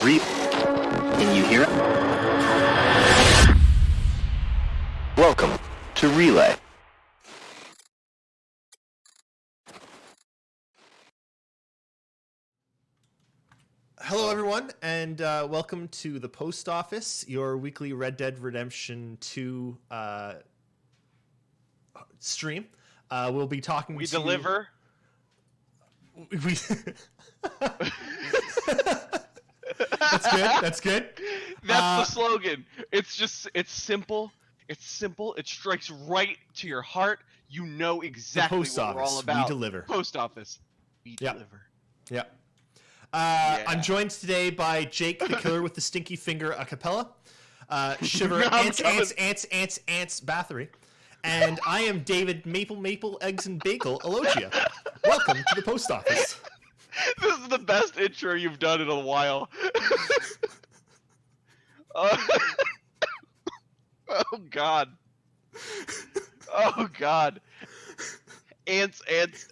Can you hear it? Welcome to Relay. Hello, everyone, and welcome to the Post Office, your weekly Red Dead Redemption 2 stream. We'll be talking We to... deliver. We... That's good. That's the slogan. It's simple. It's simple. It strikes right to your heart. You know exactly Post what we're all Office. about. We deliver. Post office. We Yep. deliver. Yep. Yeah. I'm joined today by Jake, the killer with the stinky finger a cappella, Shiver, I'm ants, Bathory, and I am David Maple, Eggs and Bagel, Elogia. Welcome to the Post Office. This is the best intro you've done in a while. Oh God. Oh God. Ants.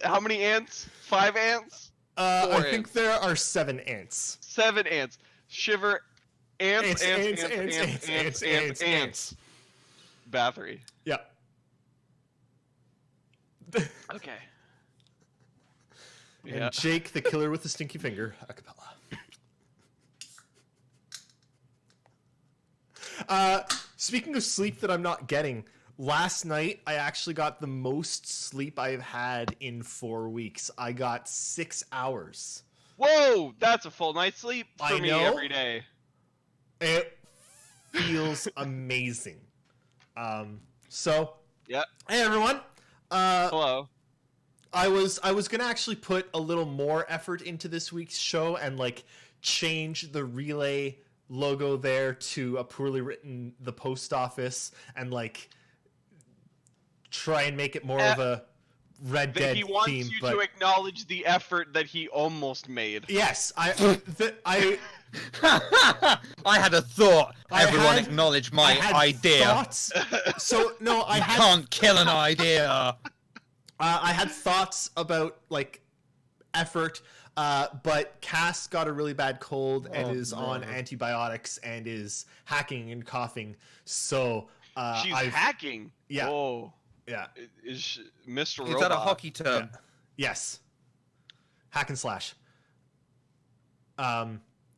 How many ants? 5 ants? I think there are 7 ants. 7 ants. Shiver. Ants. Bathory. Yeah. Okay. And Yeah. Jake, the killer with the stinky finger, a cappella. Speaking of sleep that I'm not getting, last night I actually got the most sleep I've had in 4 weeks. I got 6 hours. Whoa, that's a full night's sleep for I me know. every day. It feels amazing. So, Yeah. hey everyone. Hello. I was gonna actually put a little more effort into this week's show and like change the Relay logo there to a poorly written The Post Office and like try and make it more of a Red Dead He wants theme. you But to acknowledge the effort that he almost made. yes, I had a thought. Everyone had- acknowledge I my had idea. thoughts. So no, I had Can't kill an idea. I had thoughts about like effort, but Cass got a really bad cold and is on antibiotics and is hacking and coughing. So She's I've hacking. Yeah. Whoa. yeah Is Mr. Is Robot. that a hockey term? yes hack and slash.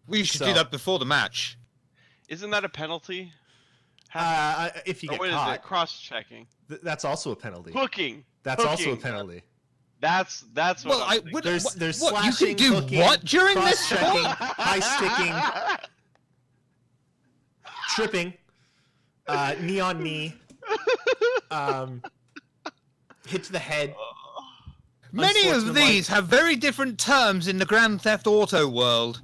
We should So- do that before the match. Isn't that a penalty? If you Or get what is it? caught, Cross-checking. that's also a penalty. Hooking. That's also a Hooking. penalty. That's what Well, I'm I thinking. would. There's what, you slashing, can do hooking, what during this? cross-checking, high sticking, tripping, knee on knee, hit to the head. Many of these have very different terms in the Grand Theft Auto world.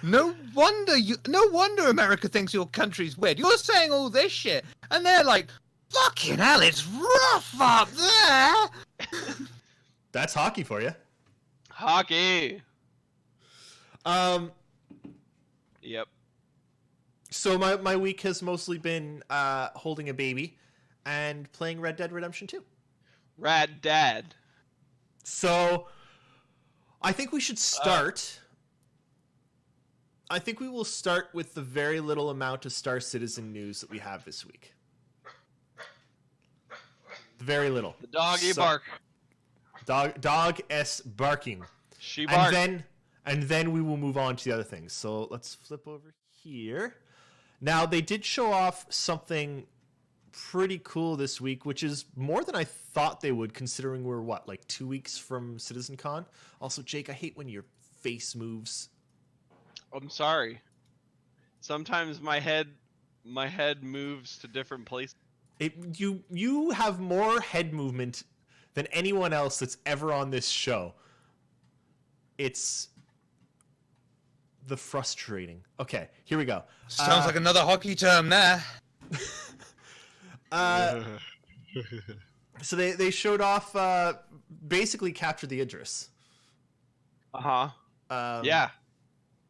No wonder America thinks your country's weird. You're saying all this shit, and they're like, "Fucking hell, it's rough up there." That's hockey for you. Hockey. Yep. So my week has mostly been holding a baby and playing Red Dead Redemption 2. Rad Dad. So I think we should start. I think we will start with the very little amount of Star Citizen news that we have this week. Very little. The doggy bark. Dog s barking. She bark. And then we will move on to the other things. So let's flip over here. Now they did show off something pretty cool this week, which is more than I thought they would, considering we're like 2 weeks from CitizenCon. Also, Jake, I hate when your face moves. I'm sorry. Sometimes my head moves to different places. You have more head movement than anyone else that's ever on this show. It's the frustrating. Okay, here we go. Sounds like another hockey term there. So they showed off basically Capture the Idris. Uh-huh. Um, Yeah.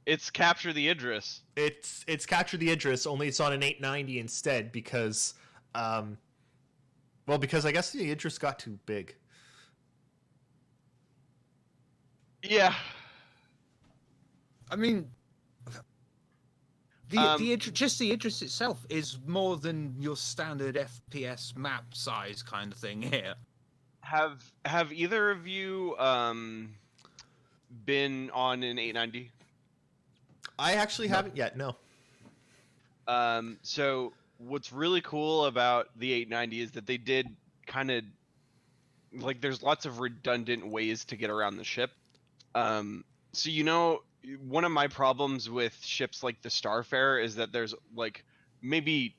It's Capture the Idris. It's Capture the Idris, only it's on an 890 instead because because I guess the Idris got too big. Yeah. I mean, just the Idris itself is more than your standard FPS map size kind of thing here. Have either of you been on an 890? I actually haven't yet. No. So what's really cool about the 890 is that they did kind of like there's lots of redundant ways to get around the ship. So one of my problems with ships like the Starfarer is that there's like maybe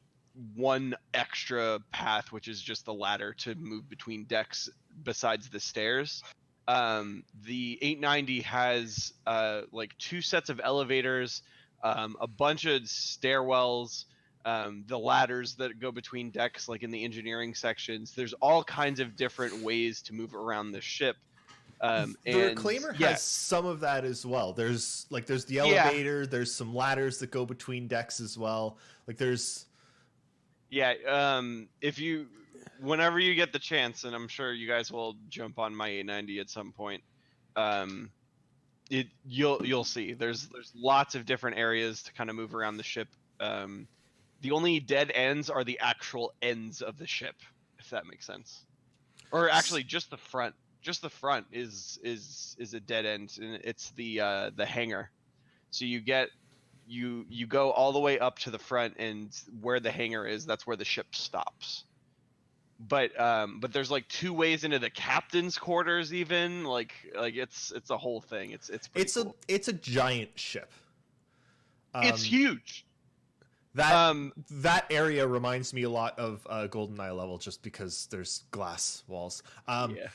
one extra path, which is just the ladder to move between decks besides the stairs. The 890 has like 2 sets of elevators, a bunch of stairwells, the ladders that go between decks, like in the engineering sections. There's all kinds of different ways to move around the ship. The Reclaimer has some of that as well. There's the elevator. There's some ladders that go between decks as well. Like there's. Yeah. Whenever you get the chance, and I'm sure you guys will jump on my 890 at some point. You'll see. There's lots of different areas to kind of move around the ship. The only dead ends are the actual ends of the ship, if that makes sense. Or actually, just the front. Just the front is a dead end, and it's the hangar. So you go all the way up to the front, and where the hangar is, that's where the ship stops. But there's like 2 ways into the captain's quarters, even like it's a whole thing. It's cool. It's a giant ship. It's huge. That area reminds me a lot of GoldenEye level, just because there's glass walls. Yeah.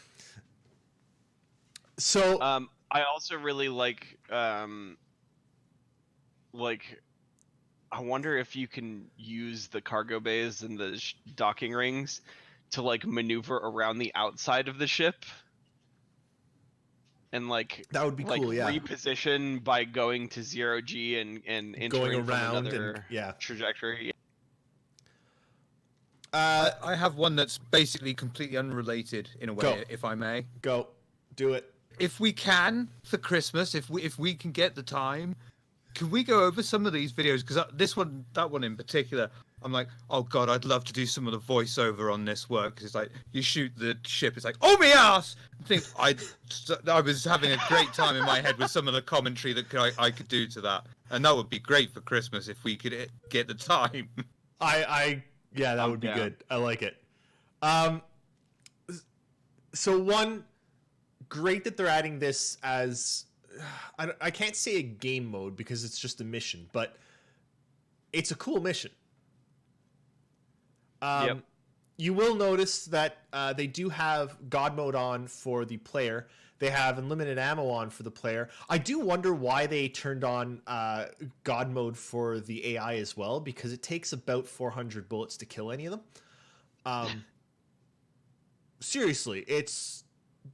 So I also really like I wonder if you can use the cargo bays and the docking rings to like maneuver around the outside of the ship, and like that would be cool. Yeah, reposition by going to 0G and entering going from around another and trajectory. I have one that's basically completely unrelated in a way, Go. if I may. Go, do it. If we can for Christmas, if we can get the time, can we go over some of these videos? Because that one in particular, I'm like, oh god, I'd love to do some of the voiceover on this work. Because it's like you shoot the ship, it's like, oh my ass! I was having a great time in my head with some of the commentary that I could do to that, and that would be great for Christmas if we could get the time. That would be good. I like it. So one, great that they're adding this as I can't say a game mode because it's just a mission, but it's a cool mission. Yep. You will notice that they do have God mode on for the player. They have unlimited ammo on for the player. I do wonder why they turned on God mode for the AI as well, because it takes about 400 bullets to kill any of them. Seriously, it's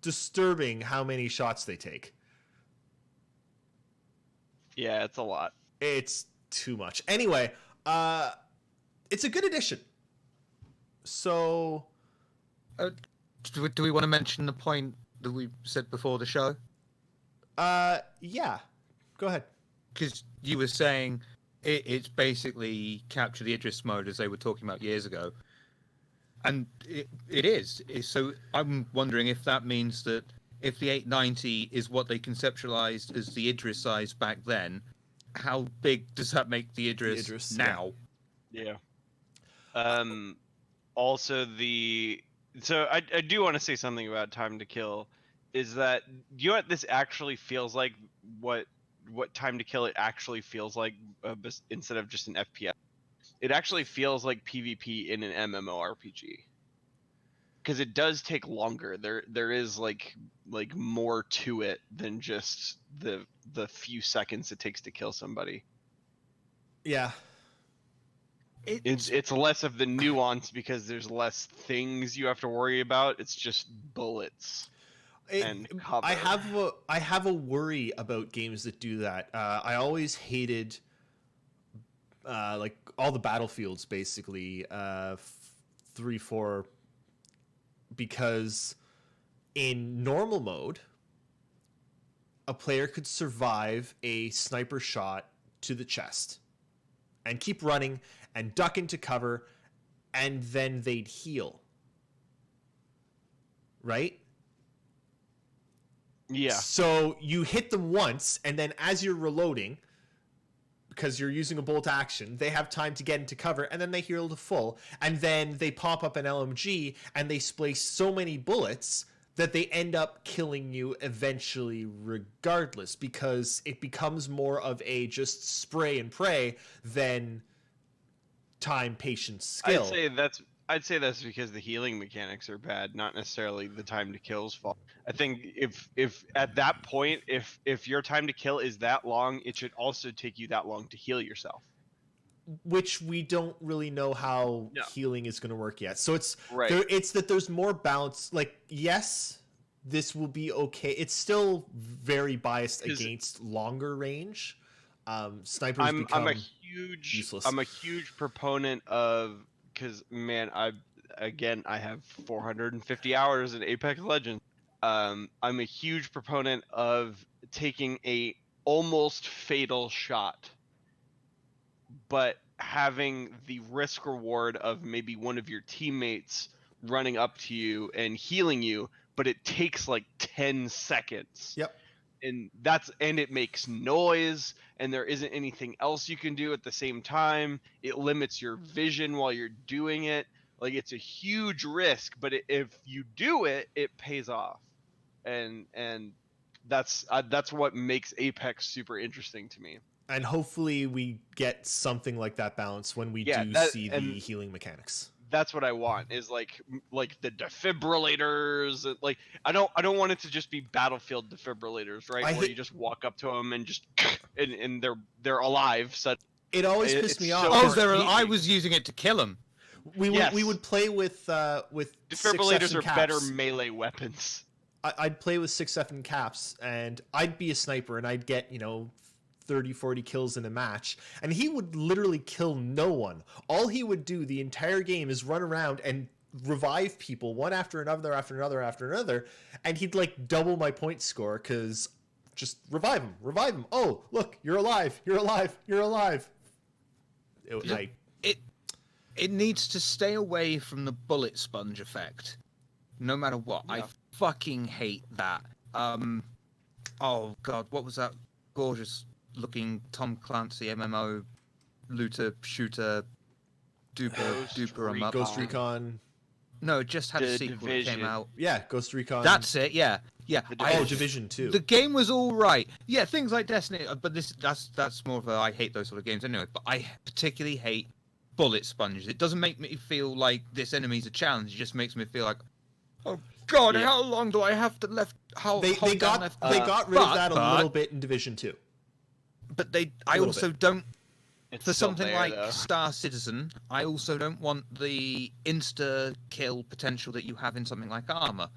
disturbing how many shots they take. Yeah, it's a lot. It's too much. Anyway, it's a good addition. So, do we want to mention the point that we said before the show? Yeah, go ahead. Because you were saying it's basically capture the Idris mode as they were talking about years ago, and it is. So I'm wondering if that means that if the 890 is what they conceptualized as the Idris size back then, how big does that make the Idris now? Yeah. Also, so I do want to say something about Time to Kill, is that you know what this actually feels like? What Time to Kill it actually feels like, instead of just an FPS, it actually feels like PvP in an MMORPG. Because it does take longer. There is like more to it than just the few seconds it takes to kill somebody. Yeah. It's less of the nuance because there's less things you have to worry about. It's just bullets and cover. I have a worry about games that do that. I always hated like all the Battlefields, basically 3, 4, because in normal mode a player could survive a sniper shot to the chest and keep running and duck into cover, and then they'd heal. Right? Yeah. So you hit them once, and then as you're reloading, because you're using a bolt action, they have time to get into cover, and then they heal to full, and then they pop up an LMG, and they splash so many bullets that they end up killing you eventually regardless, because it becomes more of a just spray and pray than time, patience, skill. I'd say that's because the healing mechanics are bad, not necessarily the time to kill's fault. I think if at that point, if your time to kill is that long, it should also take you that long to heal yourself. Which we don't really know how No. healing is going to work yet. So it's Right. it's that there's more balance. Like, yes, this will be okay. It's still very biased against longer range. Snipers become useless. I'm a huge proponent of, because man, I have 450 hours in Apex Legends. I'm a huge proponent of taking a almost fatal shot, but having the risk reward of maybe one of your teammates running up to you and healing you, but it takes like 10 seconds. Yep. And it makes noise, and there isn't anything else you can do at the same time. It limits your vision while you're doing it. Like, it's a huge risk, but if you do it, it pays off. And that's what makes Apex super interesting to me. And hopefully we get something like that balance when we see the healing mechanics. That's what I want, is like the defibrillators. Like, I don't want it to just be Battlefield defibrillators, right? Where you just walk up to them and just and they're alive. So it always pissed me off. I was using it to kill them. We would play with defibrillators are better melee weapons. I'd play with 6F and caps, and I'd be a sniper, and I'd get 30, 40 kills in a match, and he would literally kill no one. All he would do the entire game is run around and revive people one after another, and he'd like double my point score because just revive him. Oh, look, you're alive. It needs to stay away from the bullet sponge effect, no matter what. Yeah. I fucking hate that. Oh god, what was that gorgeous looking Tom Clancy MMO looter shooter duper em up? Ghost Recon. No, it just had a sequel that came out. Yeah, Ghost Recon. That's it. Yeah. Division 2. The game was all right. Yeah, things like Destiny, but that's more of a I hate those sort of games anyway. But I particularly hate bullet sponges. It doesn't make me feel like this enemy's a challenge. It just makes me feel like, oh god, how long do I have to left? They got rid of that a little bit in Division 2. But I also don't. For something like Star Citizen, I also don't want the insta kill potential that you have in something like Armor,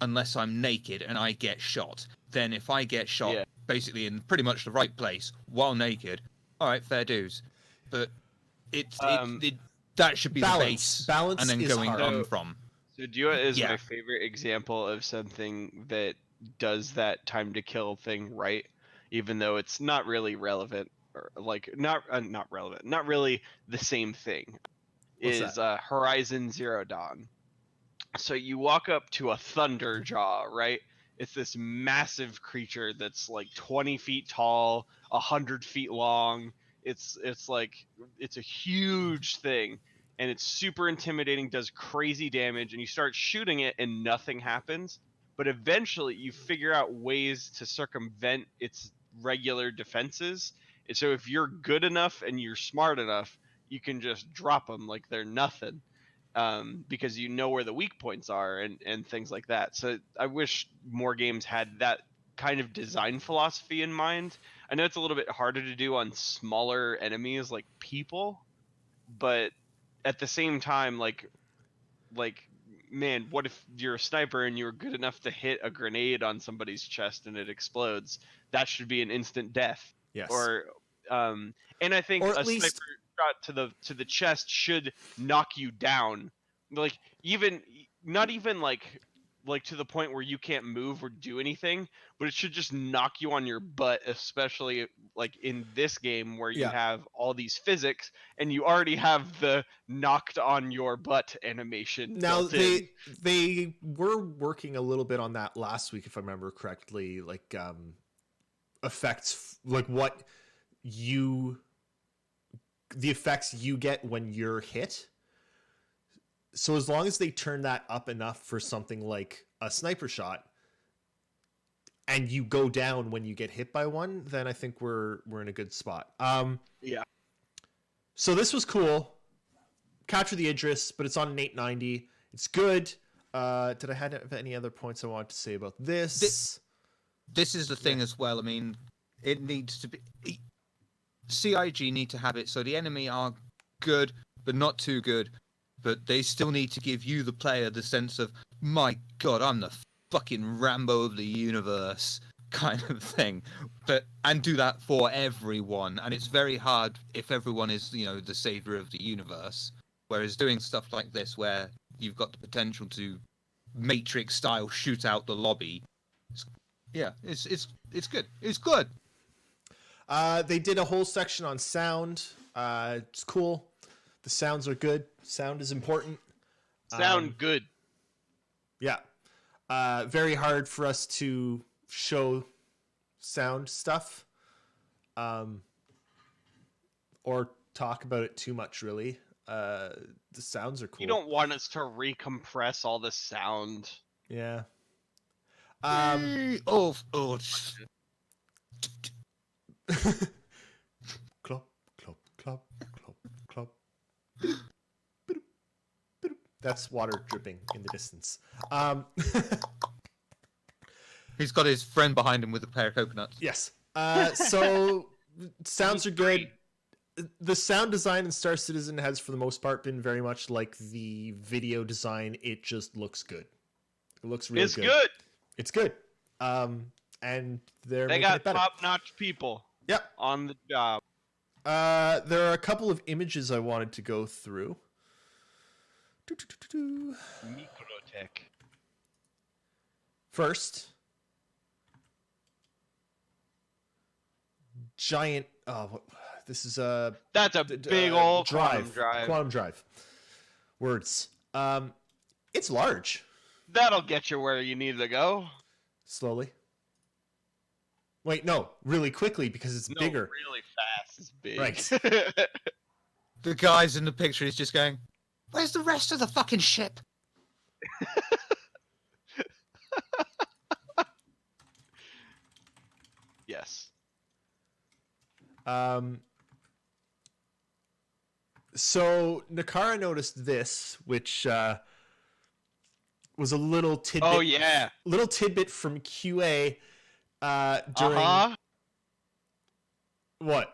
unless I'm naked and I get shot. Then if I get shot basically in pretty much the right place while naked, all right, fair dues. But that should be the base, balance, and then going on from. So Duo is my favorite example of something that does that time to kill thing right, even though it's not really relevant, or like not relevant, not really the same thing. Is Horizon Zero Dawn. So you walk up to a Thunderjaw, right? It's this massive creature that's like 20 feet tall, 100 feet long. It's a huge thing, and it's super intimidating, does crazy damage, and you start shooting it and nothing happens. But eventually you figure out ways to circumvent its regular defenses. And so if you're good enough and you're smart enough, you can just drop them like they're nothing, because you know where the weak points are and things like that. So I wish more games had that kind of design philosophy in mind. I know it's a little bit harder to do on smaller enemies like people, but at the same time, like man, what if you're a sniper and you're good enough to hit a grenade on somebody's chest and it explodes? That should be an instant death. Yes. Or and I think a sniper shot to the chest should knock you down. Like, even not even like like to the point where you can't move or do anything, but it should just knock you on your butt, especially like in this game where you Yeah. have all these physics and you already have the knocked on your butt animation Now built in. they were working a little bit on that last week, if I remember correctly, like effects, like the effects you get when you're hit. So as long as they turn that up enough for something like a sniper shot, and you go down when you get hit by one, then I think we're in a good spot. Yeah. So this was cool. Capture the Idris, but it's on an 890. It's good. Did I have any other points I wanted to say about this? This is the thing as well. I mean, it needs to be. CIG need to have it so the enemy are good, but not too good. But they still need to give you, the player, the sense of, my God, I'm the fucking Rambo of the universe kind of thing. And do that for everyone. And it's very hard if everyone is, the savior of the universe. Whereas doing stuff like this, where you've got the potential to Matrix style shoot out the lobby, it's good. It's good. They did a whole section on sound. It's cool. The sounds are good. Sound is important. Sound good. Yeah. Very hard for us to show sound stuff. Or talk about it too much, really. The sounds are cool. You don't want us to recompress all the sound. Yeah. Oh. Clop, clop, clop, clop, clop. That's water dripping in the distance. He's got his friend behind him with a pair of coconuts. Yes. So sounds are good. The sound design in Star Citizen has, for the most part, been very much like the video design. It just looks good. It looks really good. It's good. It's good. And they They got top-notch people. Yep. On the job. There are a couple of images I wanted to go through. Microtech. First, giant. This is a. That's a big old drive. drive. Quantum drive. Words. It's large. That'll get you where you need to go. Slowly. Wait, no, really quickly because it's bigger. Really fast. It's big. Right. The guys in the picture is just going, "Where's the rest of the fucking ship?" Yes. So Nakara noticed this, which was a little tidbit. Oh yeah. Little tidbit from QA during what?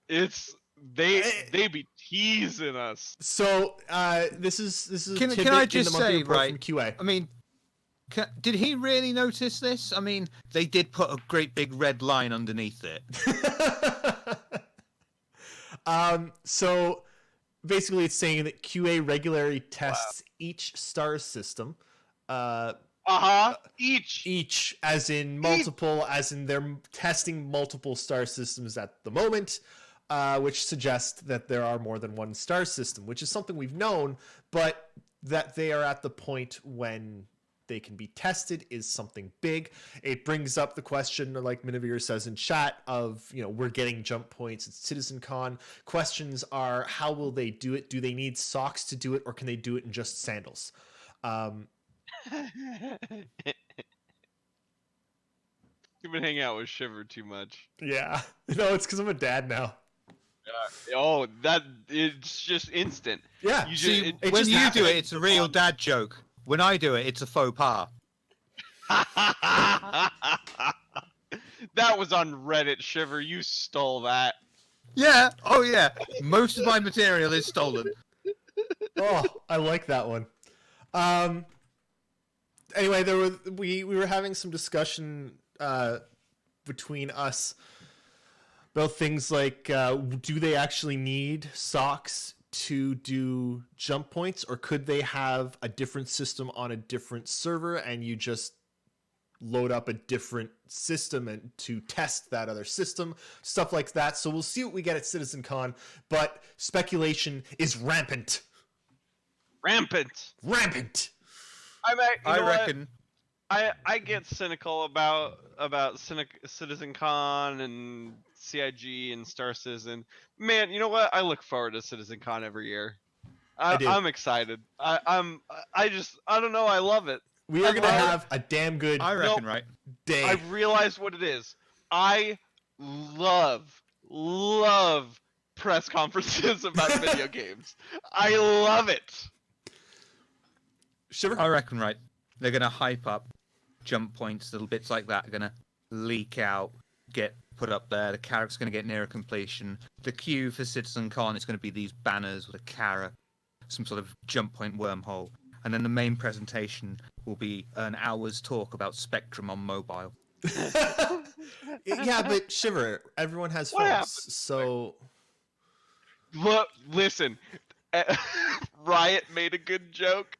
It's they be teasing us. So this is a Can tidbit I in just the monthly say, report right? from QA. I mean, did he really notice this? I mean, they did put a great big red line underneath it. So basically, it's saying that QA regularly tests each star system. Each, as in multiple, as in they're testing multiple star systems at the moment, which suggests that there are more than one star system, which is something we've known, but that they are at the point when they can be tested is something big. It brings up the question, like Minavir says in chat, of, we're getting jump points at CitizenCon. Questions are, how will they do it? Do they need socks to do it, or can they do it in just sandals? You've been hanging out with Shiver too much. Yeah. No, it's because I'm a dad now. That it's just instant. Yeah. You See, just, when you happened. do it, it's a real dad joke. When I do it, it's a faux pas. That was on Reddit, Shiver. You stole that. Yeah. Oh yeah. Most of my material is stolen. Oh, I like that one. Anyway, we were having some discussion between us about things like, do they actually need socks to do jump points, or could they have a different system on a different server and you just load up a different system and to test that other system, stuff like that. So we'll see what we get at CitizenCon, but speculation is rampant. Rampant. I reckon. I get cynical about CitizenCon and CIG and Star Citizen. Man, you know what? I look forward to CitizenCon every year. I'm excited. I don't know. I love it. We are going to have a damn good I reckon, right? day. I realized what it is. I love press conferences about video games. I love it. Shiver? I reckon, right? They're gonna hype up jump points, little bits like that are gonna leak out, get put up there. The carrot's gonna get nearer completion. The queue for CitizenCon is gonna be these banners with a carrot, some sort of jump point wormhole, and then the main presentation will be an hour's talk about Spectrum on mobile. Yeah, but Shiver, everyone has What phones, happened? so Look, listen. Riot made a good joke.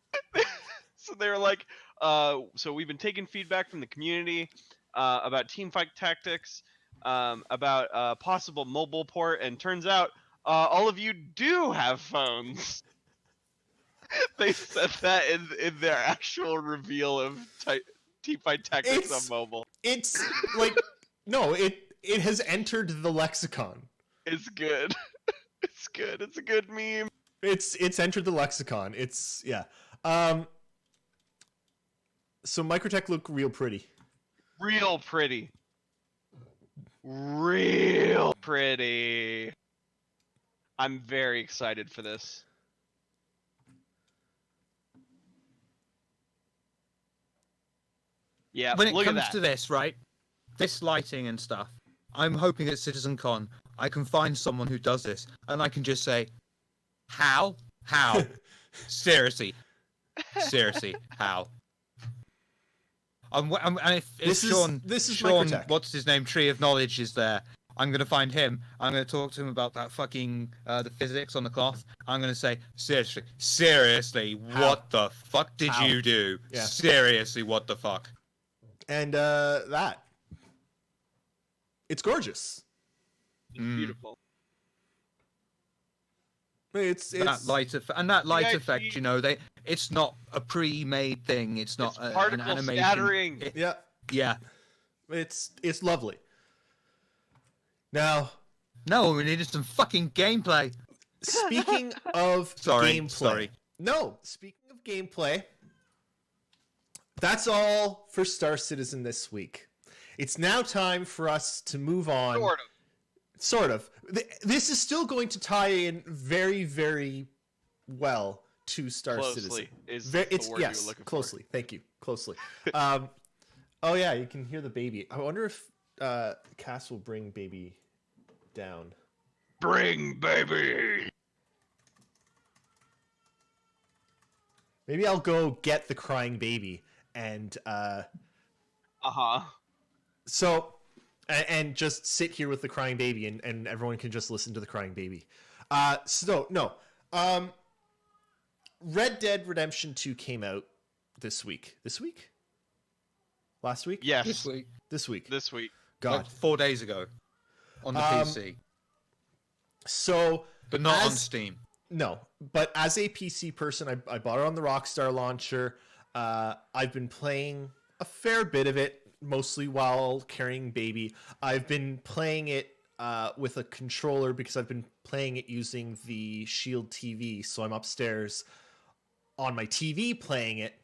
So they were like, so we've been taking feedback from the community about teamfight tactics, about possible mobile port, and turns out all of you do have phones. They said that in their actual reveal of teamfight tactics on mobile. it's like no, it has entered the lexicon. It's good. It's good. It's a good meme. It's entered the lexicon. It's yeah. So Microtech look real pretty. Real pretty. Real pretty. I'm very excited for this. Yeah, When it look at comes that. to this, right? This lighting and stuff, I'm hoping at CitizenCon I can find someone who does this, and I can just say, "How? How? Seriously, how?" And if This is Sean, Microtech. what's his name, Tree of Knowledge is there, I'm gonna find him. I'm gonna talk to him about that fucking the physics on the cloth. I'm gonna say, seriously, what the fuck did How? you do? Yeah. Seriously, what the fuck? And it's gorgeous. It's beautiful. It's That light effect, actually- you know, it's not a pre-made thing. It's not It's an particle animation. scattering. yeah, Yeah. it's lovely. Now, No, we needed some fucking gameplay. speaking of gameplay. Sorry. No, speaking of gameplay, that's all for Star Citizen this week. It's now time for us to move on. Sort of. This is still going to tie in very, very well to Star Closely Citizen. is the word you were yes, looking for. closely. Thank you. Closely. Oh yeah, you can hear the baby. I wonder if Cass will bring baby down. Bring baby. Maybe I'll go get the crying baby and so and just sit here with the crying baby and everyone can just listen to the crying baby. Red Dead Redemption 2 came out this week. This week? Last week? Yes. This week. This week. This week. God. Like 4 days ago. On the PC. So But not on as- Steam. No, but as a PC person, I bought it on the Rockstar launcher. I've been playing a fair bit of it, mostly while carrying baby. I've been playing it with a controller because I've been playing it using the Shield TV. So I'm upstairs on my TV playing it.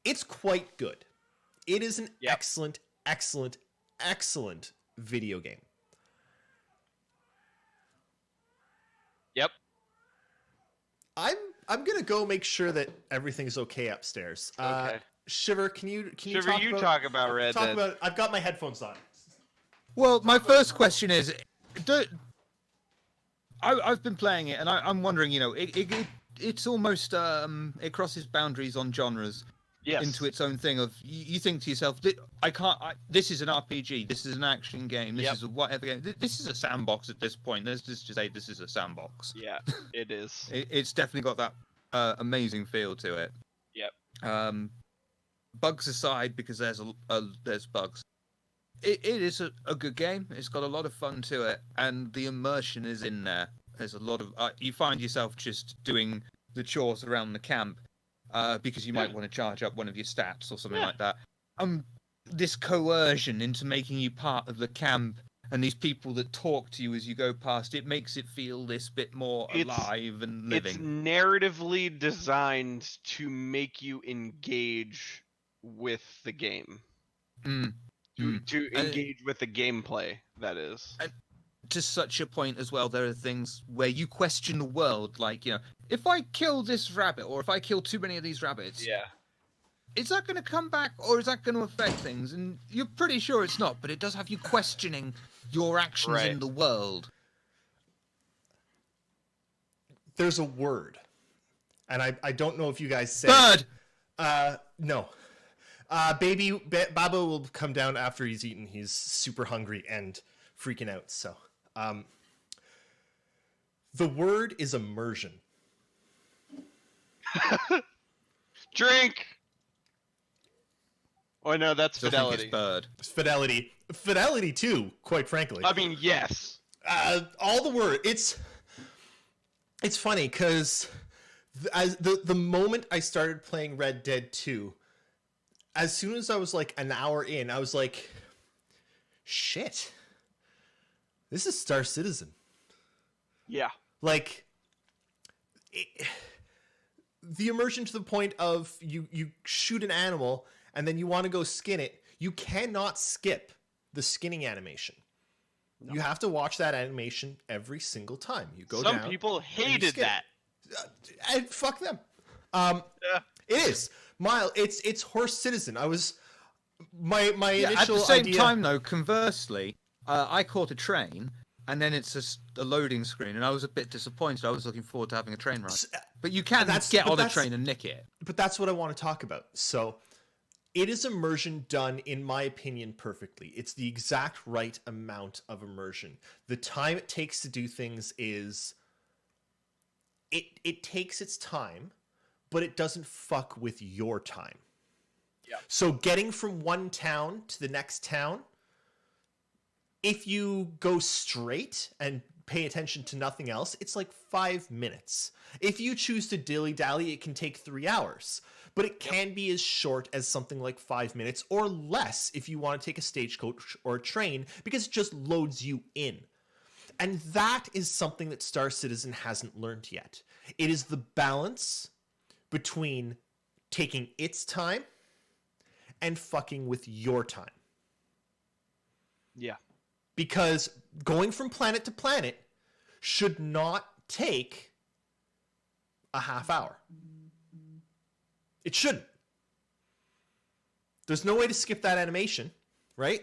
It's quite good. It is an excellent, excellent, excellent video game. Yep. I'm gonna go make sure that everything's okay upstairs. Okay. Shiver, can you Shiver, talk you about, talk about Red talk Dead. about? I've got my headphones on. Well, my first question is, I've been playing it, and I'm wondering, you know, it's almost it crosses boundaries on genres. Yes. into its own thing. Of you think to yourself, this is an RPG. This is an action game. This Yep. is a whatever game. This is a sandbox at this point. Let's just say this is a sandbox. Yeah, it is. It's definitely got that amazing feel to it. Yep. Bugs aside, because there's bugs. It is a good game. It's got a lot of fun to it, and the immersion is in there. There's a lot of you find yourself just doing the chores around the camp because you might want to charge up one of your stats or something like that. This coercion into making you part of the camp and these people that talk to you as you go past, it makes it feel this bit more alive and living. It's narratively designed to make you engage with the game. To engage with the gameplay, that is. And to such a point as well, there are things where you question the world, like, if I kill this rabbit or if I kill too many of these rabbits, is that going to come back or is that going to affect things? And you're pretty sure it's not, but it does have you questioning your actions in the world. There's a word, and I don't know if you guys said Bird! No. Baba will come down after he's eaten. He's super hungry and freaking out. So, the word is immersion. Drink. Oh no, that's Still fidelity. think it's bird. Fidelity too. Quite frankly. I mean, yes. All the word. It's funny because the moment I started playing Red Dead 2. As soon as I was like an hour in, I was like, shit, this is Star Citizen. Yeah. Like, the immersion to the point of you shoot an animal and then you want to go skin it. You cannot skip the skinning animation. No. You have to watch that animation every single time. You go down. Some people hated that. And fuck them. It is. Mile, it's Horse Citizen. I was my initial at the same idea... time though. Conversely, I caught a train, and then it's a loading screen, and I was a bit disappointed. I was looking forward to having a train ride, but you can get on a train and nick it. But that's what I want to talk about. So, it is immersion done, in my opinion, perfectly. It's the exact right amount of immersion. The time it takes to do things is it takes its time. But it doesn't fuck with your time. Yeah. So getting from one town to the next town, if you go straight and pay attention to nothing else, it's like 5 minutes. If you choose to dilly-dally, it can take 3 hours. But it can be as short as something like 5 minutes or less if you want to take a stagecoach or a train because it just loads you in. And that is something that Star Citizen hasn't learned yet. It is the balance between taking its time and fucking with your time. Yeah. Because going from planet to planet should not take a half hour. It shouldn't. There's no way to skip that animation, right?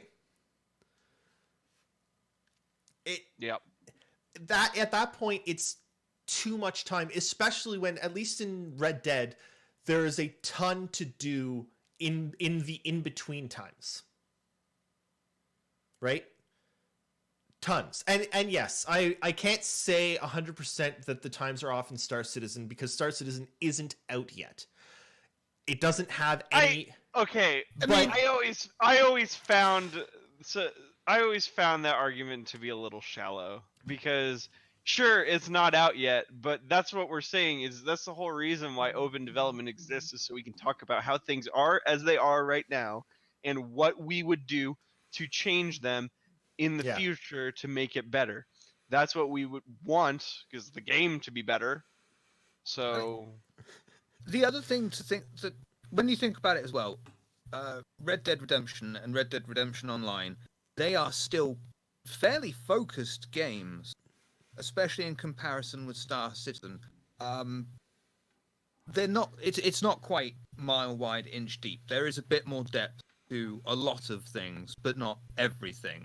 That at that point it's too much time, especially when, at least in Red Dead, there is a ton to do in the in-between times. Right? Tons. And yes, I can't say 100% that the times are off in Star Citizen because Star Citizen isn't out yet. It doesn't have any... I always found that argument to be a little shallow because... Sure, it's not out yet, but that's what we're saying is that's the whole reason why open development exists is so we can talk about how things are as they are right now and what we would do to change them in the future to make it better. That's what we would want because the game to be better. So the other thing to think that when you think about it as well, Red Dead Redemption and Red Dead Redemption Online, they are still fairly focused games. Especially in comparison with Star Citizen, they're not. It's not quite mile wide, inch deep. There is a bit more depth to a lot of things, but not everything.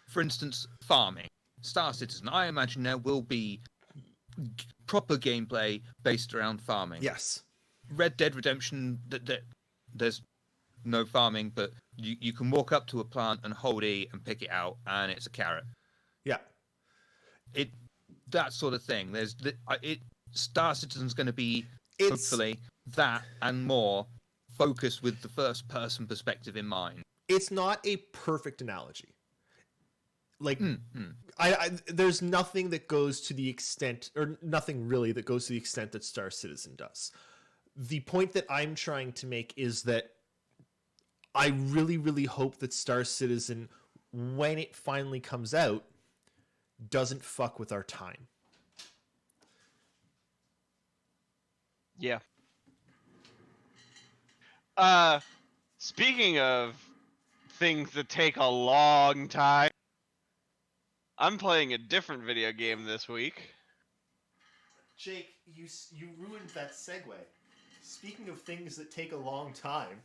For instance, farming. Star Citizen. I imagine there will be proper gameplay based around farming. Yes. Red Dead Redemption. That there's no farming, but you can walk up to a plant and hold E and pick it out, and it's a carrot. Yeah. That sort of thing. Star Citizen's going to be It's hopefully that and more focused with the first person perspective in mind. it's not a perfect analogy. Like I there's nothing that goes to the extent, or nothing really that goes to the extent that Star Citizen does. The point that I'm trying to make is that I really, really hope that Star Citizen, when it finally comes out, doesn't fuck with our time. Yeah. Speaking of things that take a long time, I'm playing a different video game this week. Jake, you ruined that segue. Speaking of things that take a long time.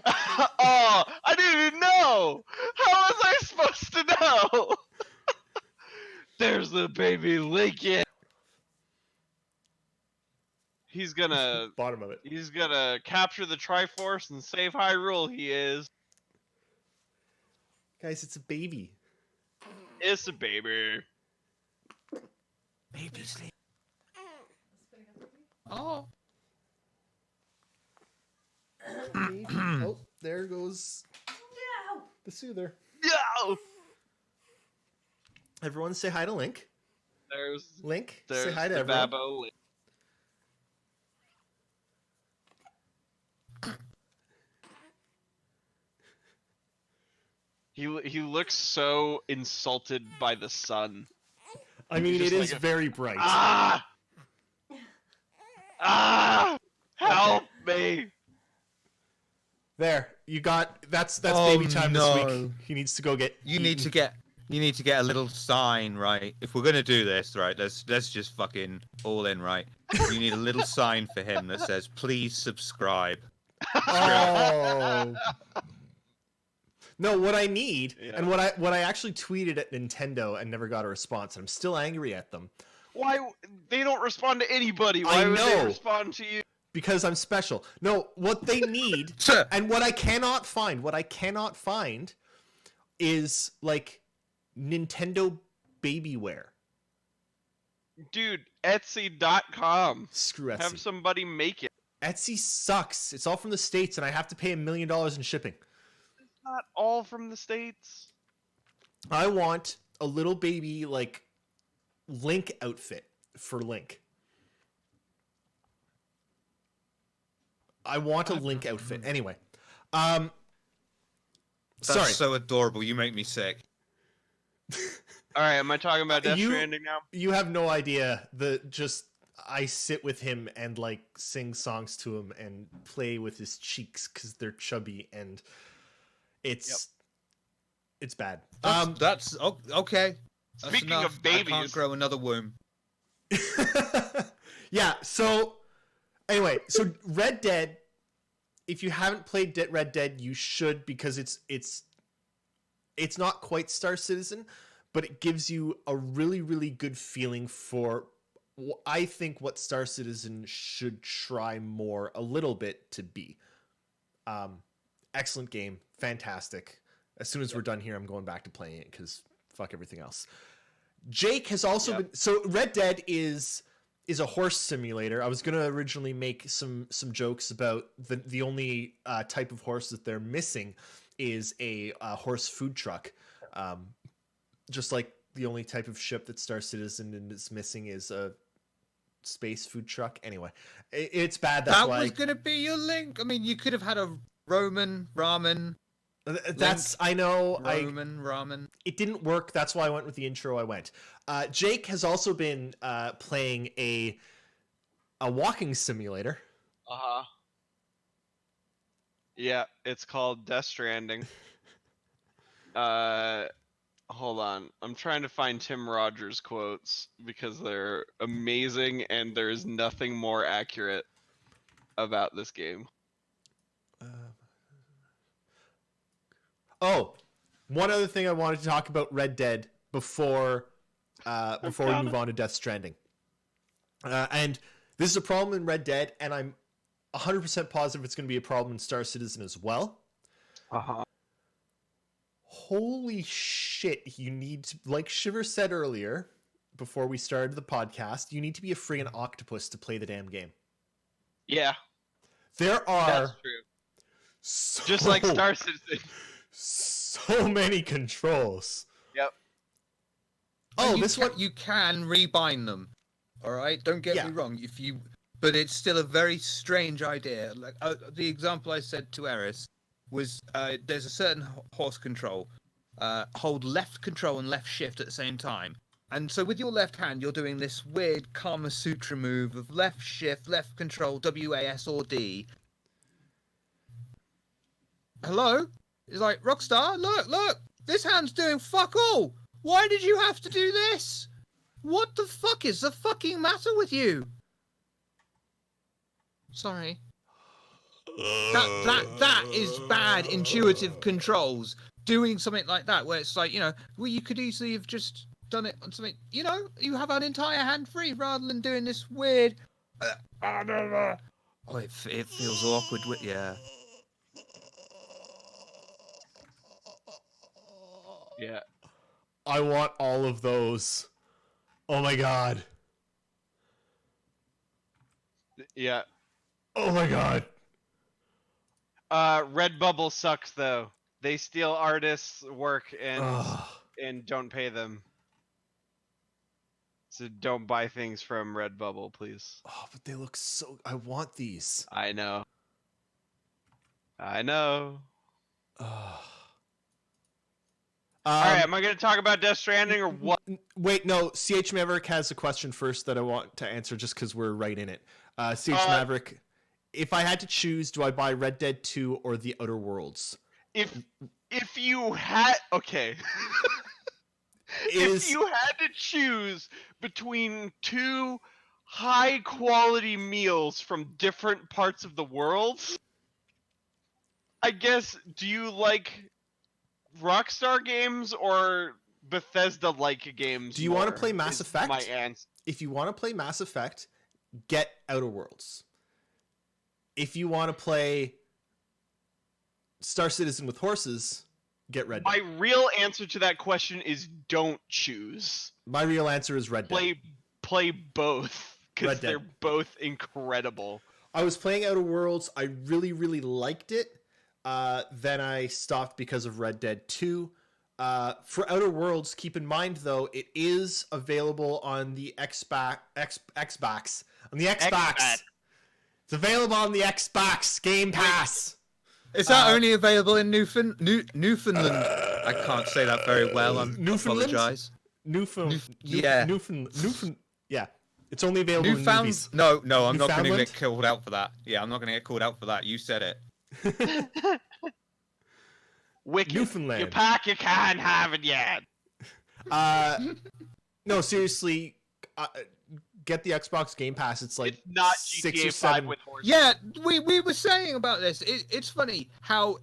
Oh, I didn't know! How was I supposed to know? There's the baby Lincoln. He's gonna Bottom of it. He's gonna capture the Triforce and save Hyrule. He is. Guys, it's a baby. It's a baby. Baby sleep. Oh. Baby. Oh, there goes the soother. No. Everyone say hi to Link. Link, There's say hi to the everyone. Babbo. He looks so insulted by the sun. I mean, Just it like is a- very bright. Ah! Ah! Help me! There, you got that's Oh, baby time this no. week. He needs to go get. You need to get a little sign, right? If we're gonna do this, right, let's just fucking all in, right? You need a little sign for him that says, "Please subscribe." Oh. No, what I need, Yeah. and what I actually tweeted at Nintendo and never got a response, and I'm still angry at them Why they don't respond to anybody? Why would they know. respond to you? because I'm special. No, what they need, and what I cannot find is like Nintendo babyware. Dude, Etsy.com. Screw Etsy. Have somebody make it. Etsy sucks. It's all from the States, and I have to pay $1 million in shipping. Not all from the States. I want a little baby like Link outfit for Link. I want a Link outfit. Anyway. That's Sorry. so adorable. You make me sick. Alright, am I talking about Death You- Stranding now? You have no idea I sit with him and like sing songs to him and play with his cheeks because they're chubby and it's bad. That's okay. That's Speaking enough. of I can't babies. grow another womb. Yeah, so anyway, so Red Dead, if you haven't played Red Dead, you should, because it's not quite Star Citizen, but it gives you a really, really good feeling for I think what Star Citizen should try more a little bit to be. Excellent game, fantastic. As soon as we're done here, I'm going back to playing it because fuck everything else. Jake has also been, so Red Dead is a horse simulator. I was gonna originally make some jokes about the only type of horse that they're missing is a horse food truck, just like the only type of ship that Star Citizen is missing is a space food truck. Anyway, it's bad. That's That why was gonna be your link. I mean, you could have had a Roman ramen. that's I know. Roman ramen. It didn't work. That's why I went with the intro I went. Jake has also been playing a walking simulator. Uh-huh. Yeah, it's called Death Stranding. Hold on. I'm trying to find Tim Rogers quotes because they're amazing and there's nothing more accurate about this game. Oh, one other thing I wanted to talk about Red Dead before we move on to Death Stranding. And this is a problem in Red Dead, and I'm 100% positive it's going to be a problem in Star Citizen as well. Uh-huh. Holy shit, you need to, like Shiver said earlier, before we started the podcast, you need to be a friggin' octopus to play the damn game. Yeah, There are that's true. so, Just like Star Citizen. so many controls. Yep. Oh, And this one you can rebind them. All right, don't get me wrong. But it's still a very strange idea. Like the example I said to Eris was, there's a certain horse control. Hold left control and left shift at the same time. And so with your left hand, you're doing this weird Kama Sutra move of left shift, left control, WAS or D. Hello? It's like, Rockstar, look, this hand's doing fuck all. Why did you have to do this? What the fuck is the fucking matter with you? Sorry. That is bad intuitive controls. Doing something like that, where it's like, well, you could easily have just done it on something, you have an entire hand free rather than doing this weird. Oh, it feels awkward. Yeah. Yeah. I want all of those. Oh my god. Yeah. Oh my god. Redbubble sucks though. They steal artists' work and Ugh. and don't pay them. So don't buy things from Redbubble, please. Oh, but they look so... I want these. I know. I know. Ugh. All right, am I going to talk about Death Stranding or what? Wait, no. CH Maverick has a question first that I want to answer just because we're right in it. CH Maverick, if I had to choose, do I buy Red Dead 2 or The Outer Worlds? If you had... Okay. If you had to choose between two high-quality meals from different parts of the world, I guess, do you like Rockstar games or Bethesda-like games? Do you want to play Mass Effect? My answer. If you want to play Mass Effect, get Outer Worlds. If you want to play Star Citizen with horses, get Red Dead. My real answer to that question is don't choose. My real answer is Red Dead. Play both, because Red Dead. they're both incredible. I was playing Outer Worlds. I really, really liked it. Then I stopped because of Red Dead 2. For Outer Worlds, keep in mind, though, it is available on the Xbox. On the Xbox. It's available on the Xbox Game Pass. Is that only available in Newfoundland? I can't say that very well. I apologize. Newfoundland. Yeah. It's only available in movies. No, I'm not going to get called out for that. Yeah, I'm not going to get called out for that. You said it. Wicked. Newfoundland. You pack, you can't have it yet. No, seriously, get the Xbox Game Pass. It's like it's not six GTA or seven. 5 with horses. Yeah, we were saying about this. It's funny how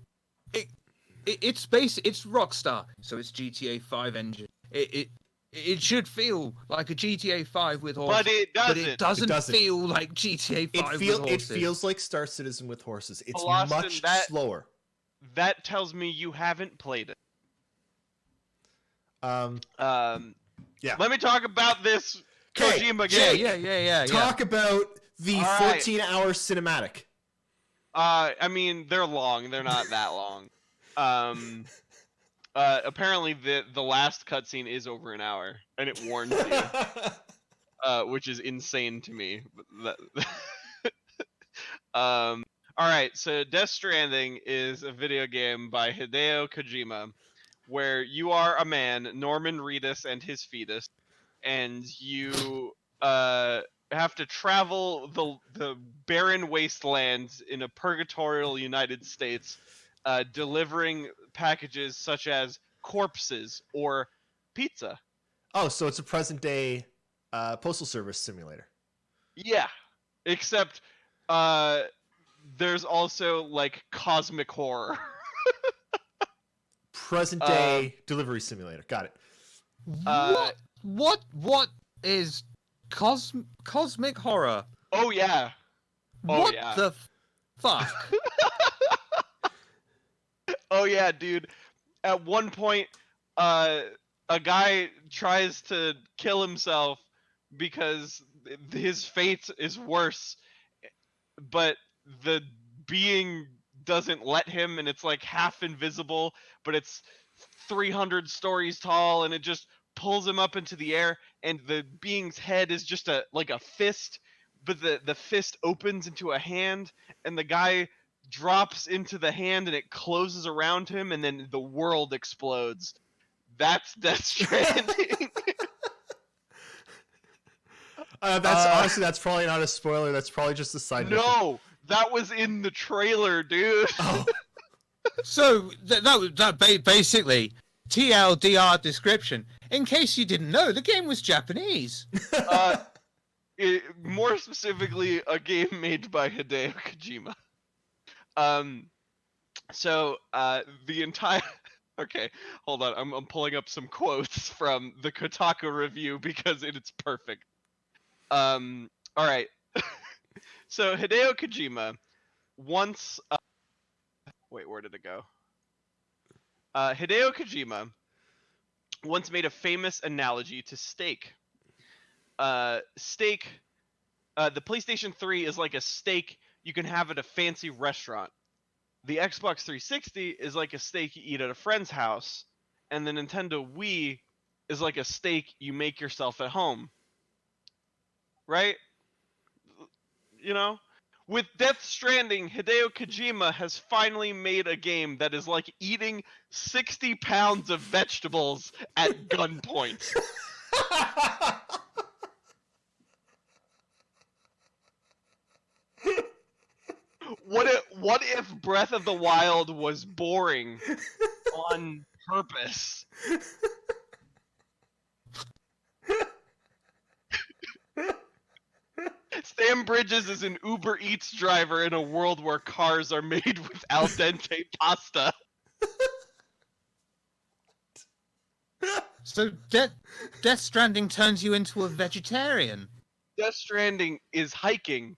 it's Rockstar, so it's GTA 5 engine. It should feel like a GTA 5 with horses, but it doesn't. It doesn't feel like GTA 5 with horses. It feels like Star Citizen with horses. It's Austin, much slower. That tells me you haven't played it. Yeah. Let me talk about this Kojima game. Yeah. Talk about the 14-hour cinematic. I mean, they're long. They're not that long. Apparently, the last cutscene is over an hour, and it warns you, which is insane to me. All right, so Death Stranding is a video game by Hideo Kojima, where you are a man, Norman Reedus and his fetus, and you have to travel the barren wastelands in a purgatorial United States, delivering packages such as corpses or pizza. Oh, so it's a present-day postal service simulator. Yeah, except there's also like cosmic horror. Present-day delivery simulator. Got it. What is cosmic horror? Oh yeah. What the Fuck. Oh yeah, dude. At one point, a guy tries to kill himself because his fate is worse, but the being doesn't let him, and it's like half invisible, but it's 300 stories tall, and it just pulls him up into the air, and the being's head is just a fist, but the fist opens into a hand, and the guy drops into the hand, and it closes around him, and then the world explodes. That's Death Stranding. Honestly, that's probably not a spoiler. That's probably just a side mission. No, that was in the trailer, dude. Oh, So basically TLDR description. In case you didn't know, the game was Japanese. More specifically, a game made by Hideo Kojima. So the entire. Okay, hold on. I'm pulling up some quotes from the Kotaku review because it's perfect. All right. So Hideo Kojima once. Wait, where did it go? Hideo Kojima once made a famous analogy to steak. Steak. The PlayStation 3 is like a steak you can have at a fancy restaurant. The Xbox 360 is like a steak you eat at a friend's house, and the Nintendo Wii is like a steak you make yourself at home. Right? You know? With Death Stranding, Hideo Kojima has finally made a game that is like eating 60 pounds of vegetables at gunpoint. What if Breath of the Wild was boring on purpose? Sam Bridges is an Uber Eats driver in a world where cars are made with al dente pasta. So Death Stranding turns you into a vegetarian. Death Stranding is hiking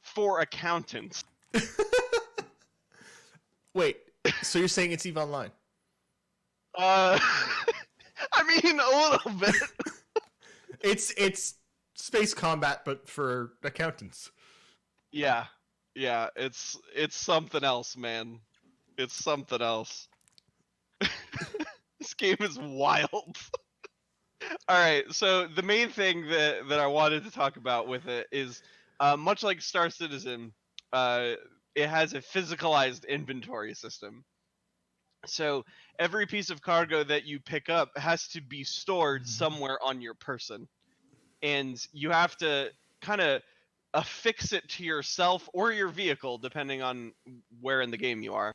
for accountants. wait. So you're saying it's EVE Online? I mean, a little bit. It's space combat, but for accountants. Yeah, it's something else, man. It's something else. This game is wild. All right, so the main thing that I wanted to talk about with it is, much like Star Citizen, it has a physicalized inventory system. So every piece of cargo that you pick up has to be stored somewhere on your person, and you have to kind of affix it to yourself or your vehicle, depending on where in the game you are.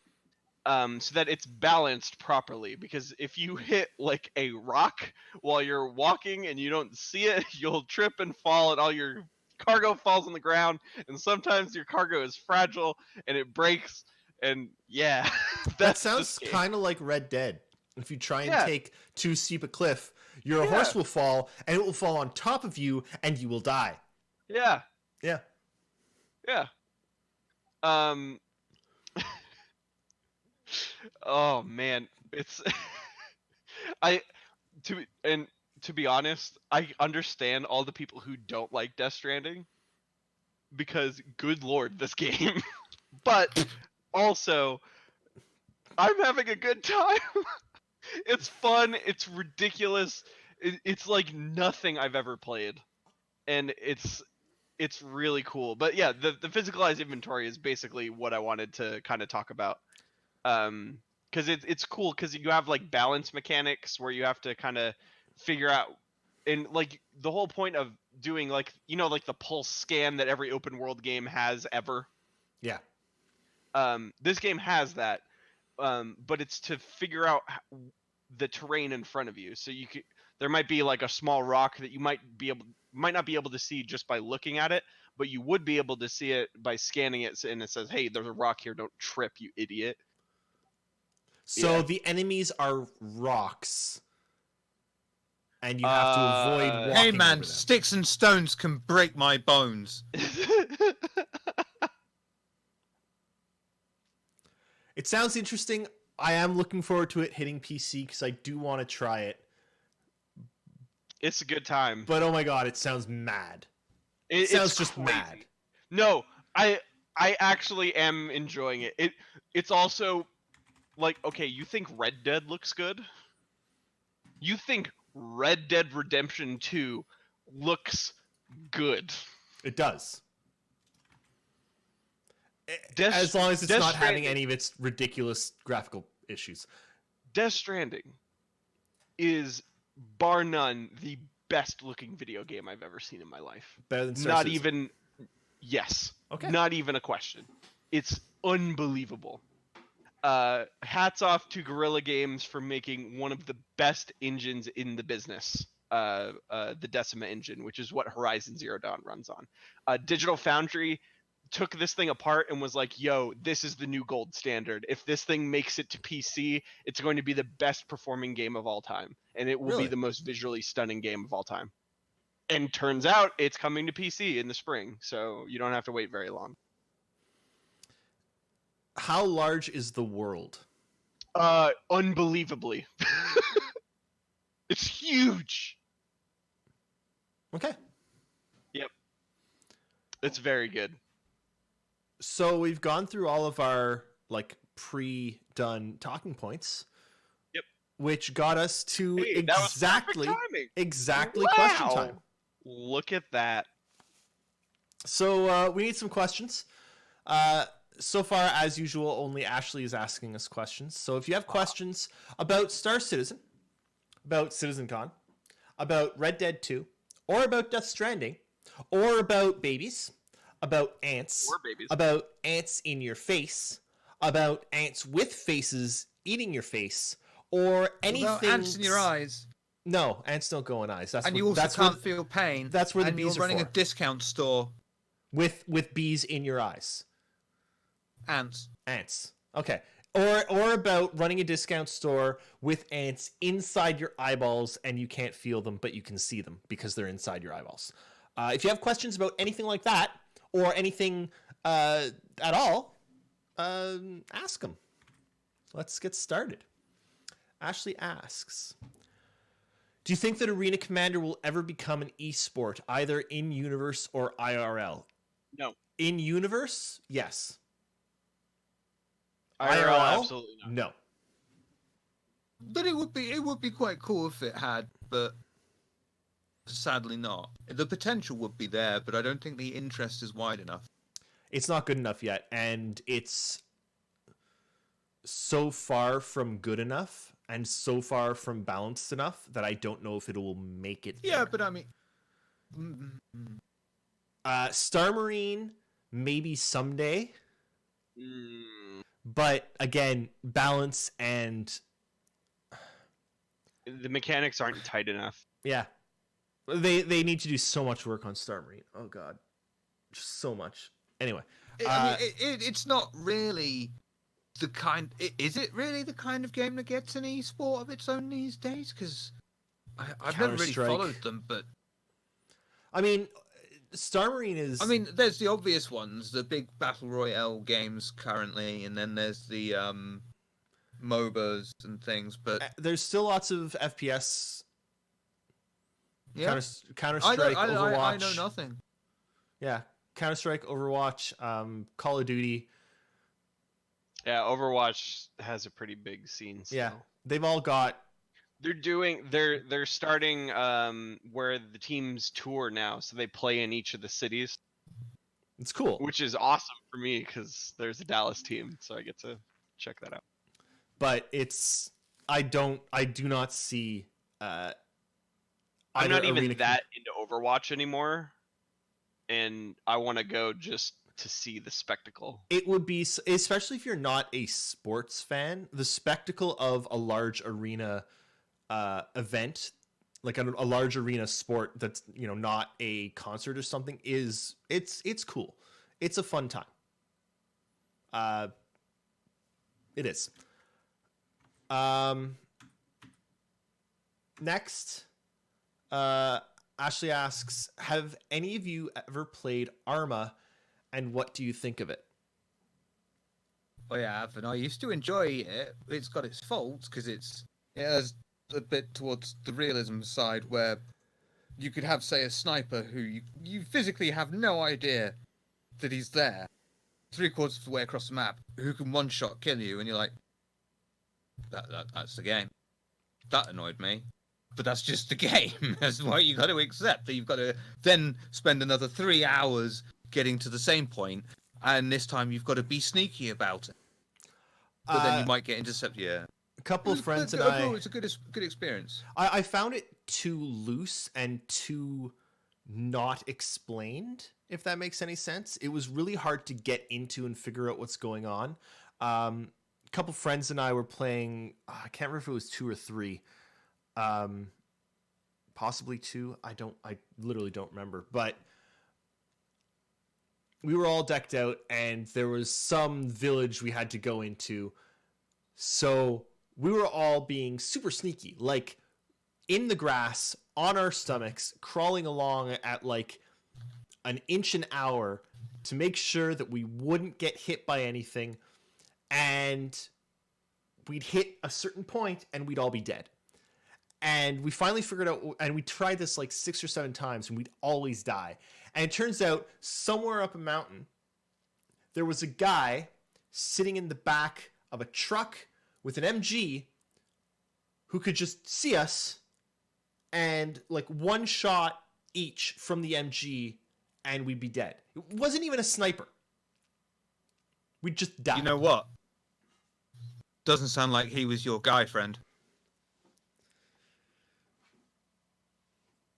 So that it's balanced properly, because if you hit like a rock while you're walking and you don't see it, you'll trip and fall, and all your cargo falls on the ground, and sometimes your cargo is fragile and it breaks, and yeah. That sounds kind of like Red Dead. If you try and take too steep a cliff, your horse will fall, and it will fall on top of you, and you will die. Yeah. Oh man, it's to be honest, I understand all the people who don't like Death Stranding, because good lord, this game. But also, I'm having a good time. It's fun, it's ridiculous, it's like nothing I've ever played, and it's really cool. But yeah, the physicalized inventory is basically what I wanted to kind of talk about. Because it's cool, because you have like balance mechanics where you have to kind of figure out, and like the whole point of doing, like, you know, like the pulse scan that every open world game has ever. Yeah. This game has that, but it's to figure out the terrain in front of you. So there might be like a small rock that you might not be able to see just by looking at it, but you would be able to see it by scanning it, and it says, "Hey, there's a rock here. Don't trip, you idiot." So the enemies are rocks, and you have to avoid walking Hey man, over them. sticks and stones can break my bones. It sounds interesting. I am looking forward to it hitting PC because I do want to try it. It's a good time. But oh my god, it sounds mad. It sounds just crazy. mad. No, I actually am enjoying it. It's also like, okay, you think Red Dead looks good? You think Red Dead Redemption 2 looks good? It does. Death- As long as it's Death not having Stranding- any of its ridiculous graphical issues. Death Stranding is bar none the best looking video game I've ever seen in my life. Better than Star Not Citizen. even yes. Okay. Not even a question. It's unbelievable. Hats off to Guerrilla Games for making one of the best engines in the business. The Decima engine, which is what Horizon Zero Dawn runs on. Digital Foundry took this thing apart and was like, yo, this is the new gold standard. If this thing makes it to PC, it's going to be the best performing game of all time. And it will Really? be the most visually stunning game of all time. And turns out it's coming to PC in the spring, so you don't have to wait very long. How large is the world? Unbelievably. It's huge. Okay. It's very good. So we've gone through all of our like pre-done talking points. Yep. Which got us to Hey, that was exactly perfect timing. question Wow. time. Look at that. So we need some questions. So far, as usual, only Ashley is asking us questions. So if you have questions about Star Citizen, about CitizenCon, about Red Dead 2, or about Death Stranding, or about babies, about ants, Or babies. about ants in your face, about ants with faces eating your face, or anything. Well, ants in your eyes, No, ants don't go in eyes. That's and what, you also that's can't what, feel pain. that's where the and bees you're are running for. a discount store. with bees in your eyes. Ants. Ants. Okay. Or about running a discount store with ants inside your eyeballs and you can't feel them, but you can see them because they're inside your eyeballs. If you have questions about anything like that or anything at all, ask them. Let's get started. Ashley asks, do you think that Arena Commander will ever become an esport, either in universe or IRL? No. In universe, yes. IRL, absolutely not. No. But it would be quite cool if it had, but sadly not. The potential would be there, but I don't think the interest is wide enough. It's not good enough yet, and it's so far from good enough and so far from balanced enough that I don't know if it will make it Yeah, there. but I mean, Star Marine, maybe someday, Mm, but again, balance and the mechanics aren't tight enough. yeah, they need to do so much work on Star Marine. Oh god, just so much. Anyway, it's not really the kind. Is it really the kind of game that gets an esport of its own these days? Because I've never really Counter-Strike. followed them, but I mean, Star Marine is. I mean, there's the obvious ones, the big battle royale games currently, and then there's the MOBAs and things. But there's still lots of FPS. yeah, Counter Strike, Overwatch. I know nothing. Yeah, Counter Strike, Overwatch, Call of Duty. Yeah, Overwatch has a pretty big scene. Still. Yeah, they've all got. They're starting where the teams tour now, so they play in each of the cities, It's cool, which is awesome for me because there's a Dallas team, so I get to check that out. but it's. I do not see. I'm either not even Arena- that into Overwatch anymore, and I want to go just to see the spectacle. It would be, especially if you're not a sports fan, the spectacle of a large arena event, like a large arena sport that's not a concert or something, it's cool. It's a fun time. It is. Next, Ashley asks, have any of you ever played Arma, and what do you think of it? I have, and I used to enjoy it. It's got its faults because it has a bit towards the realism side where you could have, say, a sniper who you physically have no idea that he's there, 3/4 of the way across the map, who can one shot kill you, and you're like, that's the game. That annoyed me. But that's just the game. That's what you got to accept. That you've got to then spend another 3 hours getting to the same point, and this time you've got to be sneaky about it. But then you might get intercepted. Yeah. A couple of friends and overall, it's a good experience. I found it too loose and too not explained, if that makes any sense. It was really hard to get into and figure out what's going on. A couple friends and I were playing, I can't remember if it was 2 or 3. Possibly 2. I literally don't remember, but we were all decked out and there was some village we had to go into. So we were all being super sneaky, like in the grass on our stomachs, crawling along at like an inch an hour to make sure that we wouldn't get hit by anything. And we'd hit a certain point and we'd all be dead. And we finally figured out, and we tried this like 6 or 7 times, and we'd always die. And it turns out, somewhere up a mountain, there was a guy sitting in the back of a truck with an MG who could just see us, and like one shot each from the MG, and we'd be dead. It wasn't even a sniper. We'd just die. You know what? Doesn't sound like he was your guy, friend.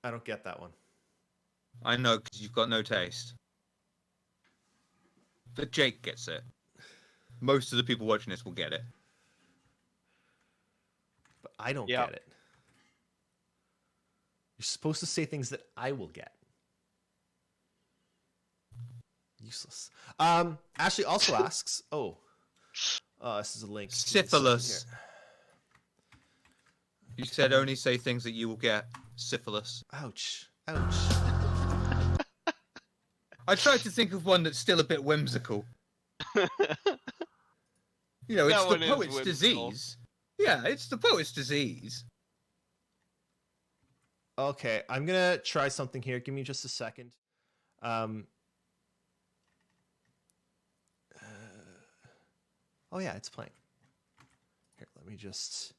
I don't get that one. I know, because you've got no taste. But Jake gets it. Most of the people watching this will get it. But I don't get it. You're supposed to say things that I will get. Useless. Ashley also asks, this is a link. Syphilis. You said only say things that you will get. Syphilis. Ouch. Ouch. I tried to think of one that's still a bit whimsical. You know, it's That the one is poet's whimsical. disease. Yeah, it's the poet's disease. Okay, I'm gonna try something here. Give me just a second. Oh yeah, it's playing. Here, let me just.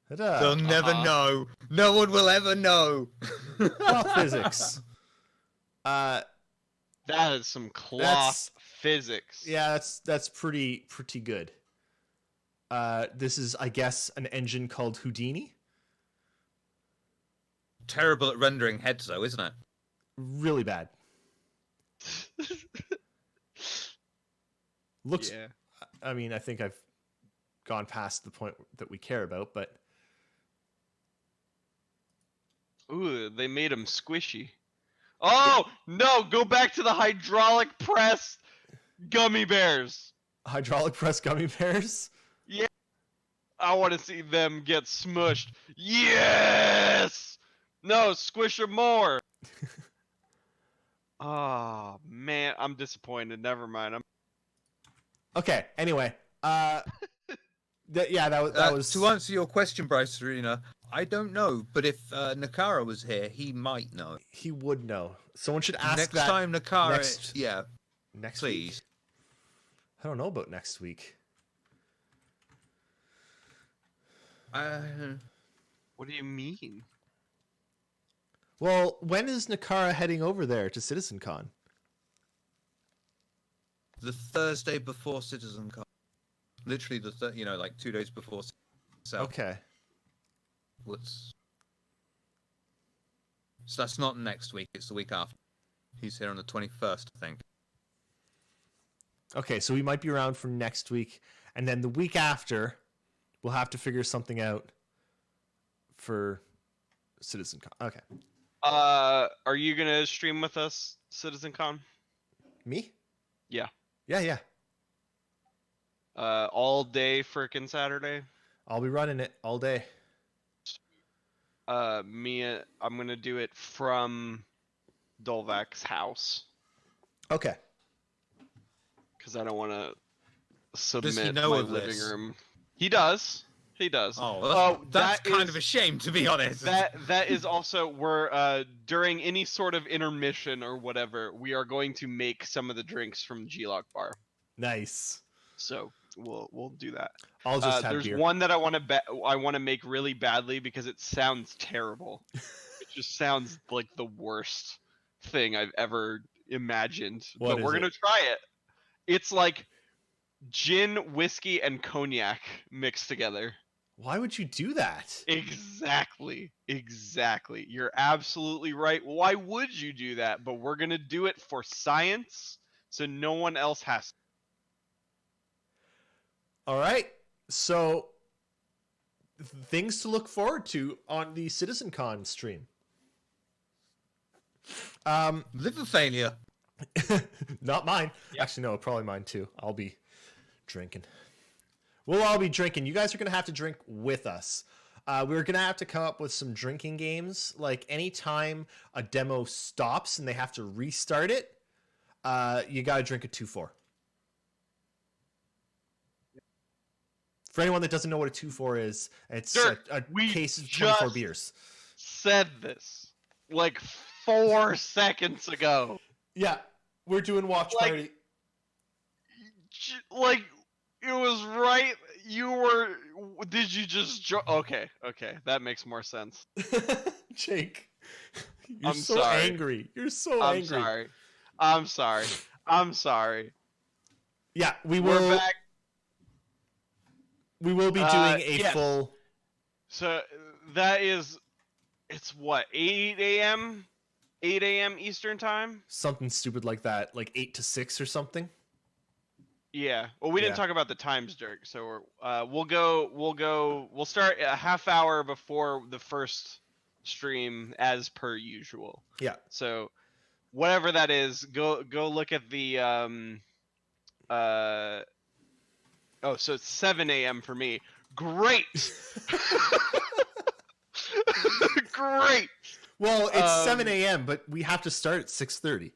They'll never know. No one will ever know. Cloth physics. That is some cloth physics. Yeah, that's pretty good. This is, I guess, an engine called Houdini. Terrible at rendering heads, though, isn't it? Really bad. Looks. Yeah. I mean, I think I've gone past the point that we care about, but Ooh, they made him squishy. Oh no! Go back to the hydraulic press gummy bears. hydraulic press gummy bears. I want to see them get smushed. Yes. No, squish them more. Oh man, I'm disappointed. Never mind. Okay. Anyway, that was To answer your question, Bryce Arena, I don't know, but if Nakara was here, he might know. He would know. Someone should ask Next that time Nakara, next please. week. I don't know about next week. What do you mean? Well, when is Nakara heading over there to CitizenCon? The Thursday before CitizenCon. Literally like 2 days before. So Okay. So that's not next week, it's the week after. He's here on the 21st, I think. Okay, so we might be around for next week, and then the week after, we'll have to figure something out for CitizenCon. Okay. Are you gonna stream with us, CitizenCon? Me? Yeah. Yeah. All day frickin' Saturday. I'll be running it all day. I'm gonna do it from Dolvak's house Okay. because I don't want to Does he submit know my of living this? room. He does. He does. Oh, that's that kind is- of a shame, to be honest. that is also we're during any sort of intermission or whatever, we are going to make some of the drinks from G-Lock Bar. Nice. So we'll do that. I'll just have There's beer. one that I want to make really badly because it sounds terrible. It just sounds like the worst thing I've ever imagined. What But is we're it? gonna try it. It's like gin, whiskey, and cognac mixed together. Why would you do that? Exactly. You're absolutely right. Why would you do that? But we're gonna do it for science, so no one else has to. All right. So things to look forward to on the CitizenCon stream. Liver failure. Not mine. Yeah. Actually, no, probably mine too. I'll be drinking. We'll all be drinking. You guys are going to have to drink with us. We're going to have to come up with some drinking games. Like anytime a demo stops and they have to restart it, you got to drink a 2-4. For anyone that doesn't know what a 2-4 is, it's Dirk, a we case of 24 just- beers. Said this like 4 seconds ago. Yeah, we're doing watch Like- party. Like it was right. You were. Did you just? Okay, that makes more sense. Jake, you're I'm so sorry. angry. You're so I'm angry. sorry. I'm sorry. Yeah, we We're will. back. We will be doing a yes. full. So that is. It's what 8 a.m. 8 a.m. Eastern time. Something stupid like that, like 8 to 6 or something. Yeah. Well, we didn't Yeah. talk about the times, Dirk. So we'll start a half hour before the first stream, as per usual. Yeah. So, whatever that is, go look at the Oh, so it's 7 a.m. for me. Great. Great. Well, it's 7 a.m., but we have to start at 6:30,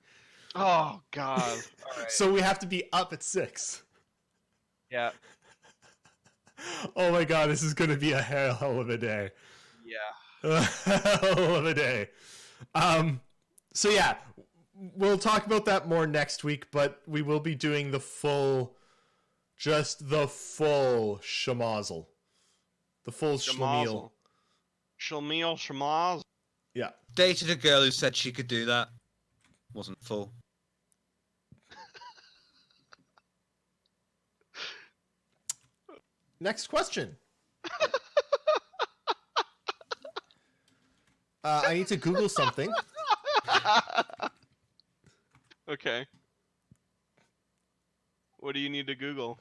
Oh God. All right. so we have to be up at 6. Yeah. Oh my god, this is gonna be a hell of a day. Yeah. A hell of a day. So yeah, we'll talk about that more next week, but we will be doing the full schmozzle. The full schlemiel. Shamaz. Yeah. Dated a girl who said she could do that. Wasn't full. Next question. I need to Google something. Okay. What do you need to Google?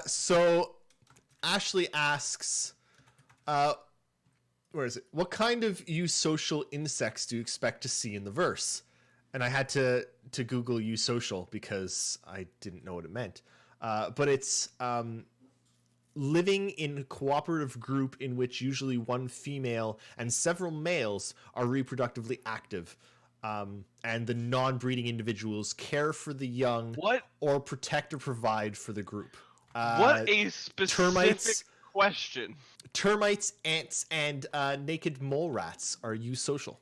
So Ashley asks, where is it? What kind of eusocial insects do you expect to see in the verse? And I had to Google eusocial because I didn't know what it meant. But it's living in a cooperative group in which usually one female and several males are reproductively active. And the non-breeding individuals care for the young What? or protect or provide for the group. What a specific termites. question. Termites, ants, and naked mole rats are eusocial.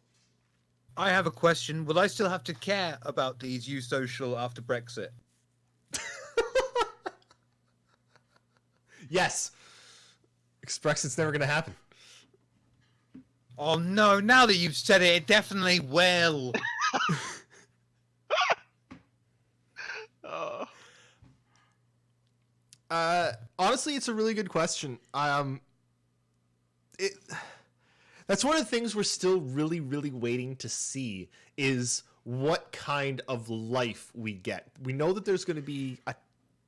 I have a question. Will I still have to care about these eusocial after Brexit? Yes. Brexit's never going to happen. Oh no, now that you've said it, it definitely will. Honestly, it's a really good question. That's one of the things we're still really, really waiting to see is what kind of life we get. We know that there's going to be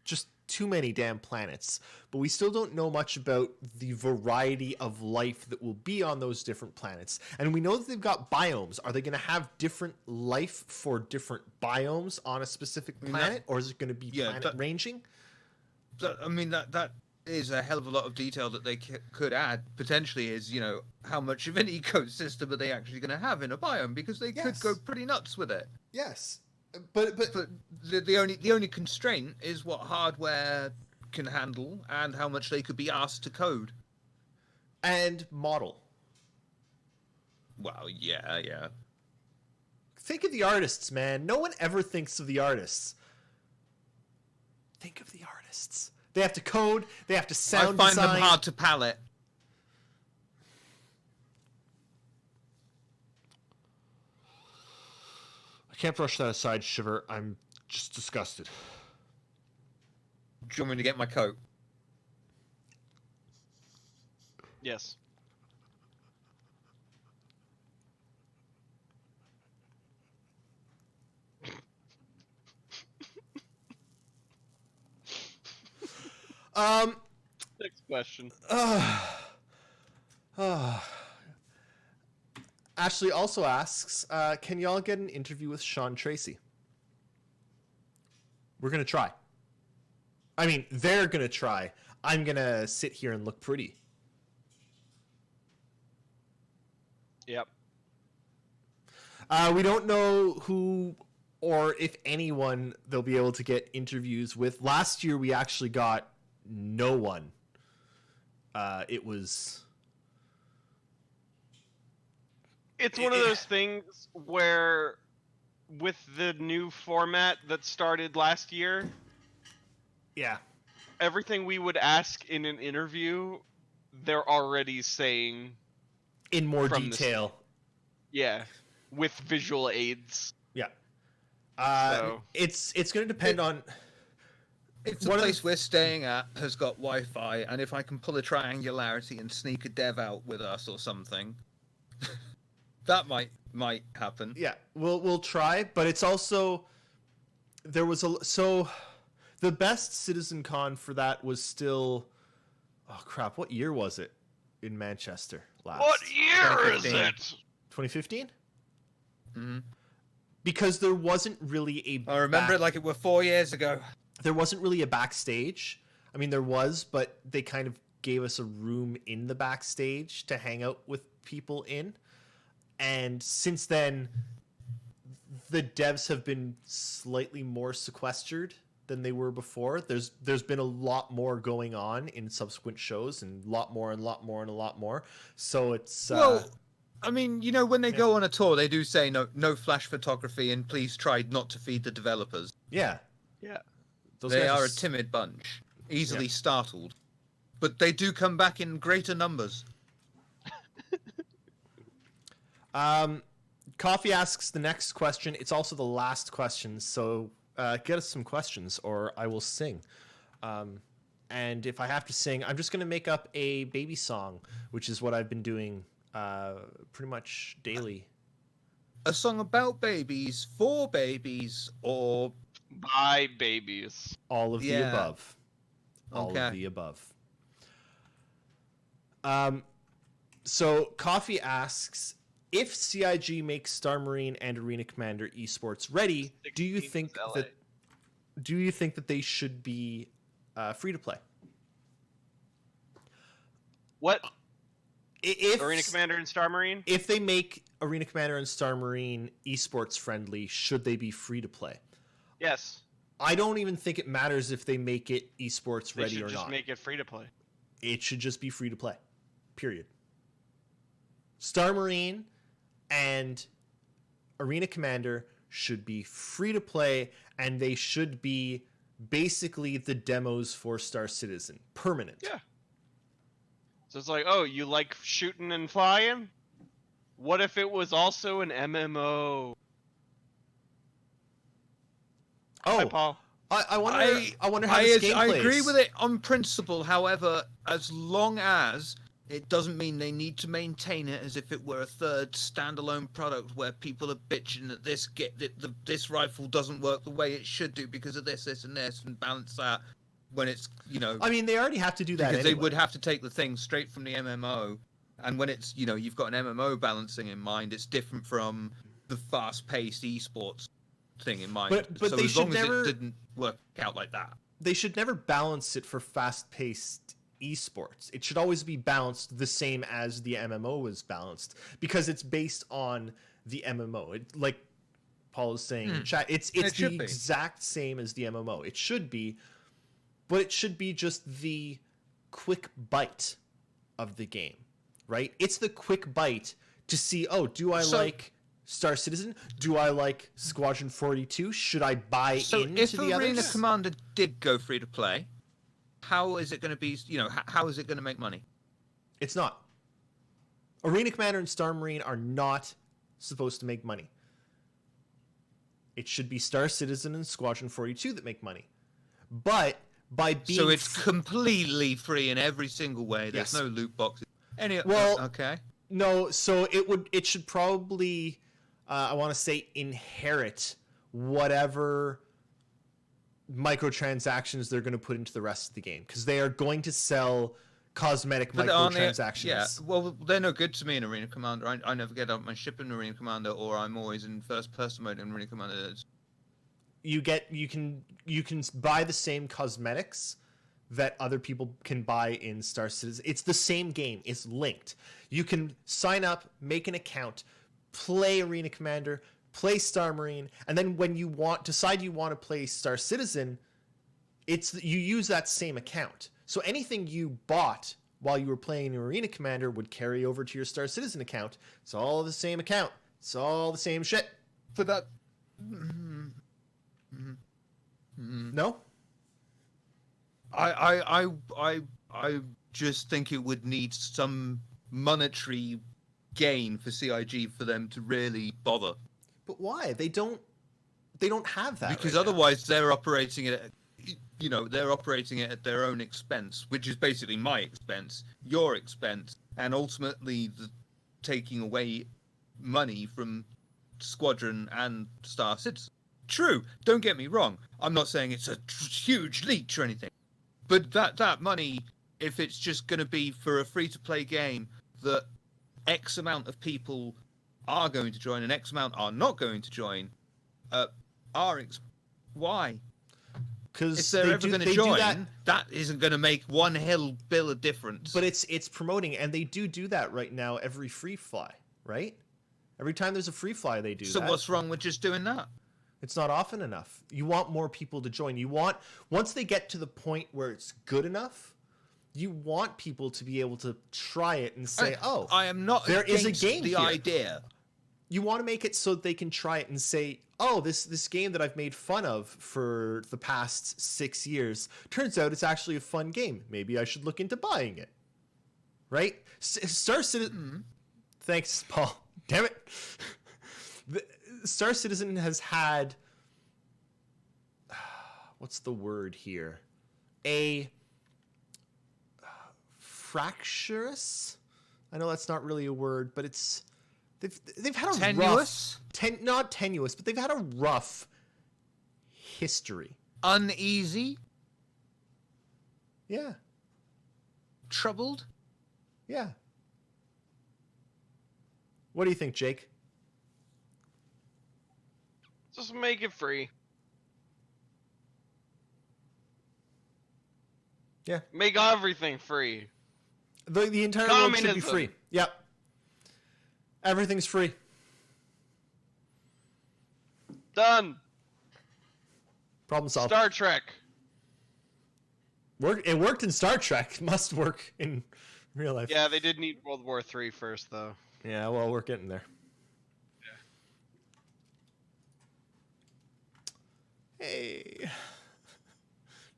just too many damn planets, but we still don't know much about the variety of life that will be on those different planets. And we know that they've got biomes. Are they going to have different life for different biomes on a specific planet, or is it going to be planet ranging? I mean that is a hell of a lot of detail that they could add. Potentially, is how much of an ecosystem are they actually going to have in a biome? Because they could go pretty nuts with it. Yes, but the only constraint is what hardware can handle and how much they could be asked to code and model. Well, yeah. Think of the artists, man. No one ever thinks of the artists. Think of the artists. They have to code. They have to sound I find design. them hard to palette. I can't brush that aside, Shiver. I'm just disgusted. Do you want me to get my coat? Yes. Next question. Ashley also asks, can y'all get an interview with Sean Tracy? We're going to try. I mean, they're going to try. I'm going to sit here and look pretty. Yep. We don't know who or if anyone they'll be able to get interviews with. Last year, we actually got no one. It was... It's one of those things where, with the new format that started last year, Yeah. everything we would ask in an interview, they're already saying In more from detail. yeah, with visual aids. Yeah. So- It's going to depend on... If the One of the- place we're staying at has got Wi-Fi, and if I can pull a triangularity and sneak a dev out with us or something, that might happen. Yeah, we'll try, but it's also there was so the best CitizenCon for that was still what year was it in Manchester last? What year is 2015. it? 2015? Mm-hmm. Because there wasn't really a I remember it like it were 4 years ago. there wasn't really a backstage. I mean, there was, but they kind of gave us a room in the backstage to hang out with people in. And since then, the devs have been slightly more sequestered than they were before. There's been a lot more going on in subsequent shows, and a lot more and a lot more and a lot more. So it's Well, I mean, when they go on a tour, they do say no flash photography, and please try not to feed the developers. yeah, Yeah. those They guys are a s- timid bunch, easily startled, but they do come back in greater numbers. Coffee asks the next question. It's also the last question, so get us some questions, or I will sing. And if I have to sing, I'm just going to make up a baby song, which is what I've been doing pretty much daily. A song about babies, for babies, or Bye, babies. All of the Yeah. above. All Okay. of the above. So Coffee asks, if CIG makes Star Marine and Arena Commander esports ready, do you 16th think is LA. that they should be free to play? What? If Arena Commander and Star Marine? if they make Arena Commander and Star Marine esports friendly, should they be free to play? Yes. I don't even think it matters if they make it esports They ready should or just not. make it free to play. It should just be free to play. Period. Star Marine and Arena Commander should be free to play, and they should be basically the demos for Star Citizen. Permanent. Yeah. So it's like, oh, you like shooting and flying? What if it was also an MMO? Hi, Oh, Paul. I wonder how I this game agree plays. with it on principle. However, as long as it doesn't mean they need to maintain it as if it were a third standalone product where people are bitching that this rifle doesn't work the way it should do because of this, and this, and balance that when it's I mean, they already have to do that because they anyway. would have to take the thing straight from the MMO, and when it's you've got an MMO balancing in mind, it's different from the fast-paced esports thing in mind. But so they as should long never- as it didn't work out like that. They should never balance it for fast-paced esports. It should always be balanced the same as the MMO is balanced, because it's based on the MMO. Like Paul is saying in chat, it's the exact same as the MMO. It should be, but it should be just the quick bite of the game, right? It's the quick bite to see, oh, do I like Star Citizen? Do I like Squadron 42? Should I buy into the others? So if Arena Commander did go free to play, how is it going to be, how is it going to make money? It's not. Arena Commander and Star Marine are not supposed to make money. It should be Star Citizen and Squadron 42 that make money. But by being... So it's completely free in every single way. There's no loot boxes. Okay. No, so it should probably, I want to say, inherit whatever microtransactions they're going to put into the rest of the game, because they are going to sell cosmetic microtransactions. Yeah, well, they're no good to me in Arena Commander. I never get up my ship in Arena Commander, or I'm always in first person mode in Arena Commander. You can buy the same cosmetics that other people can buy in Star Citizen. It's the same game. It's linked. You can sign up, make an account, play Arena Commander, play Star Marine, and then when you decide you want to play Star Citizen, you use that same account. So anything you bought while you were playing Arena Commander would carry over to your Star Citizen account. It's all the same account. It's all the same shit. For that... No? I just think it would need some monetary gain for CIG for them to really bother. But why? They don't have that. Because right otherwise they're operating it, they're operating it at their own expense, which is basically my expense, your expense, and ultimately taking away money from Squadron and Star Citizen. True, don't get me wrong. I'm not saying it's a huge leech or anything. But that money, if it's just going to be for a free-to-play game that X amount of people are going to join and X amount are not going to join, why? Because if they're ever going to join, that isn't going to make one hell bill of difference. But it's promoting, and they do that right now every free fly, right? Every time there's a free fly, they do that. So what's wrong with just doing that? It's not often enough. You want more people to join. Once they get to the point where it's good enough, you want people to be able to try it and say, I am not there is a game the here. idea. You want to make it so they can try it and say, oh, this game that I've made fun of for the past 6 years, turns out it's actually a fun game. Maybe I should look into buying it. Right? Star Citizen... Thanks, Paul. Damn it. Star Citizen has had... what's the word here? A fractious? I know that's not really a word, but it's... They've had a tenuous? Not tenuous, but they've had a rough history. Uneasy? Yeah. Troubled? Yeah. What do you think, Jake? Just make it free. Yeah. Make everything free. The entire world should be free. Yep. Everything's free. Done. Problem solved. Star Trek. It worked in Star Trek. Must work in real life. Yeah, they did need World War III first, though. Yeah, well, we're getting there. Yeah. Hey.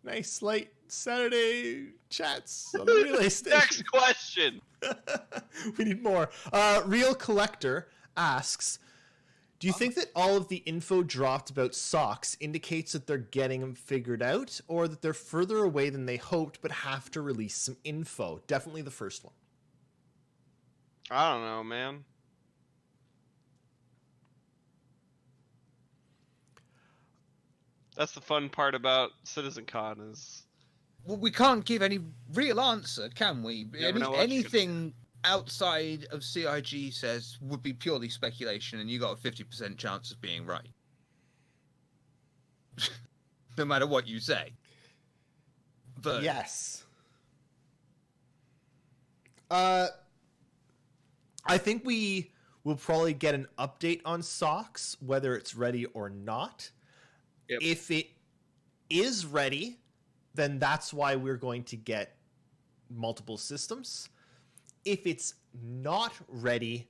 Nice light Saturday chats on the relay station. Next question. We need more. Real Collector asks, do you think that all of the info dropped about socks indicates that they're getting them figured out, or that they're further away than they hoped but have to release some info? Definitely the first one. I don't know, man. That's the fun part about CitizenCon is... Well, we can't give any real answer, can we? Anything outside of CIG says would be purely speculation, and you got a 50% chance of being right. No matter what you say. But yes. I think we will probably get an update on socks, whether it's ready or not. Yep. If it is ready, then that's why we're going to get multiple systems. If it's not ready,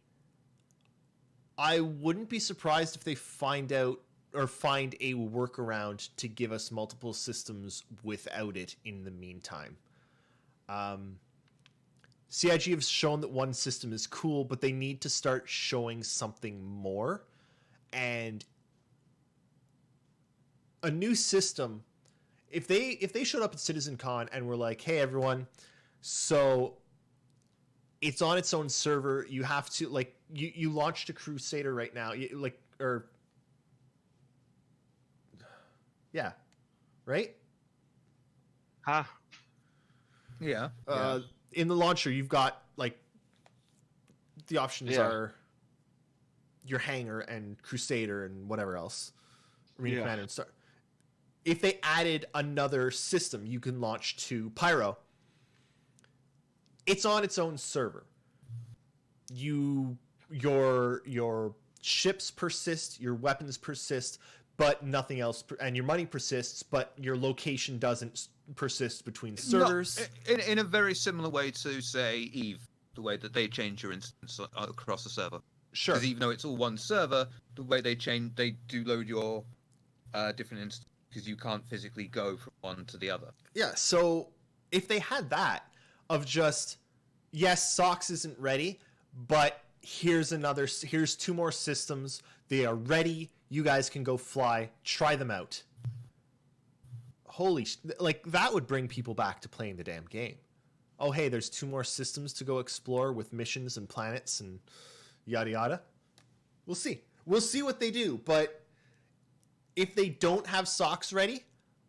I wouldn't be surprised if they find out or find a workaround to give us multiple systems without it in the meantime. CIG have shown that one system is cool, but they need to start showing something more. And a new system, if they showed up at CitizenCon and were like, hey everyone, so it's on its own server, you have to like you launched a Crusader right now, yeah, right? Huh? Yeah. In the launcher, you've got like the options Yeah. are your Hangar and Crusader and whatever else, Arena Yeah. Commander and Star. If they added another system, you can launch to Pyro. It's on its own server. Your ships persist, your weapons persist, but nothing else, and your money persists, but your location doesn't persist between servers. In a very similar way to, say, Eve, the way that they change your instance across the server. Sure. Because even though it's all one server, the way they do load your different instances, because you can't physically go from one to the other. Yeah, so if they had that of just, yes, Socks isn't ready, but here's two more systems. They are ready. You guys can go fly. Try them out. Like that would bring people back to playing the damn game. Oh, hey, there's two more systems to go explore with missions and planets and yada yada. We'll see. We'll see what they do, but if they don't have Socks ready,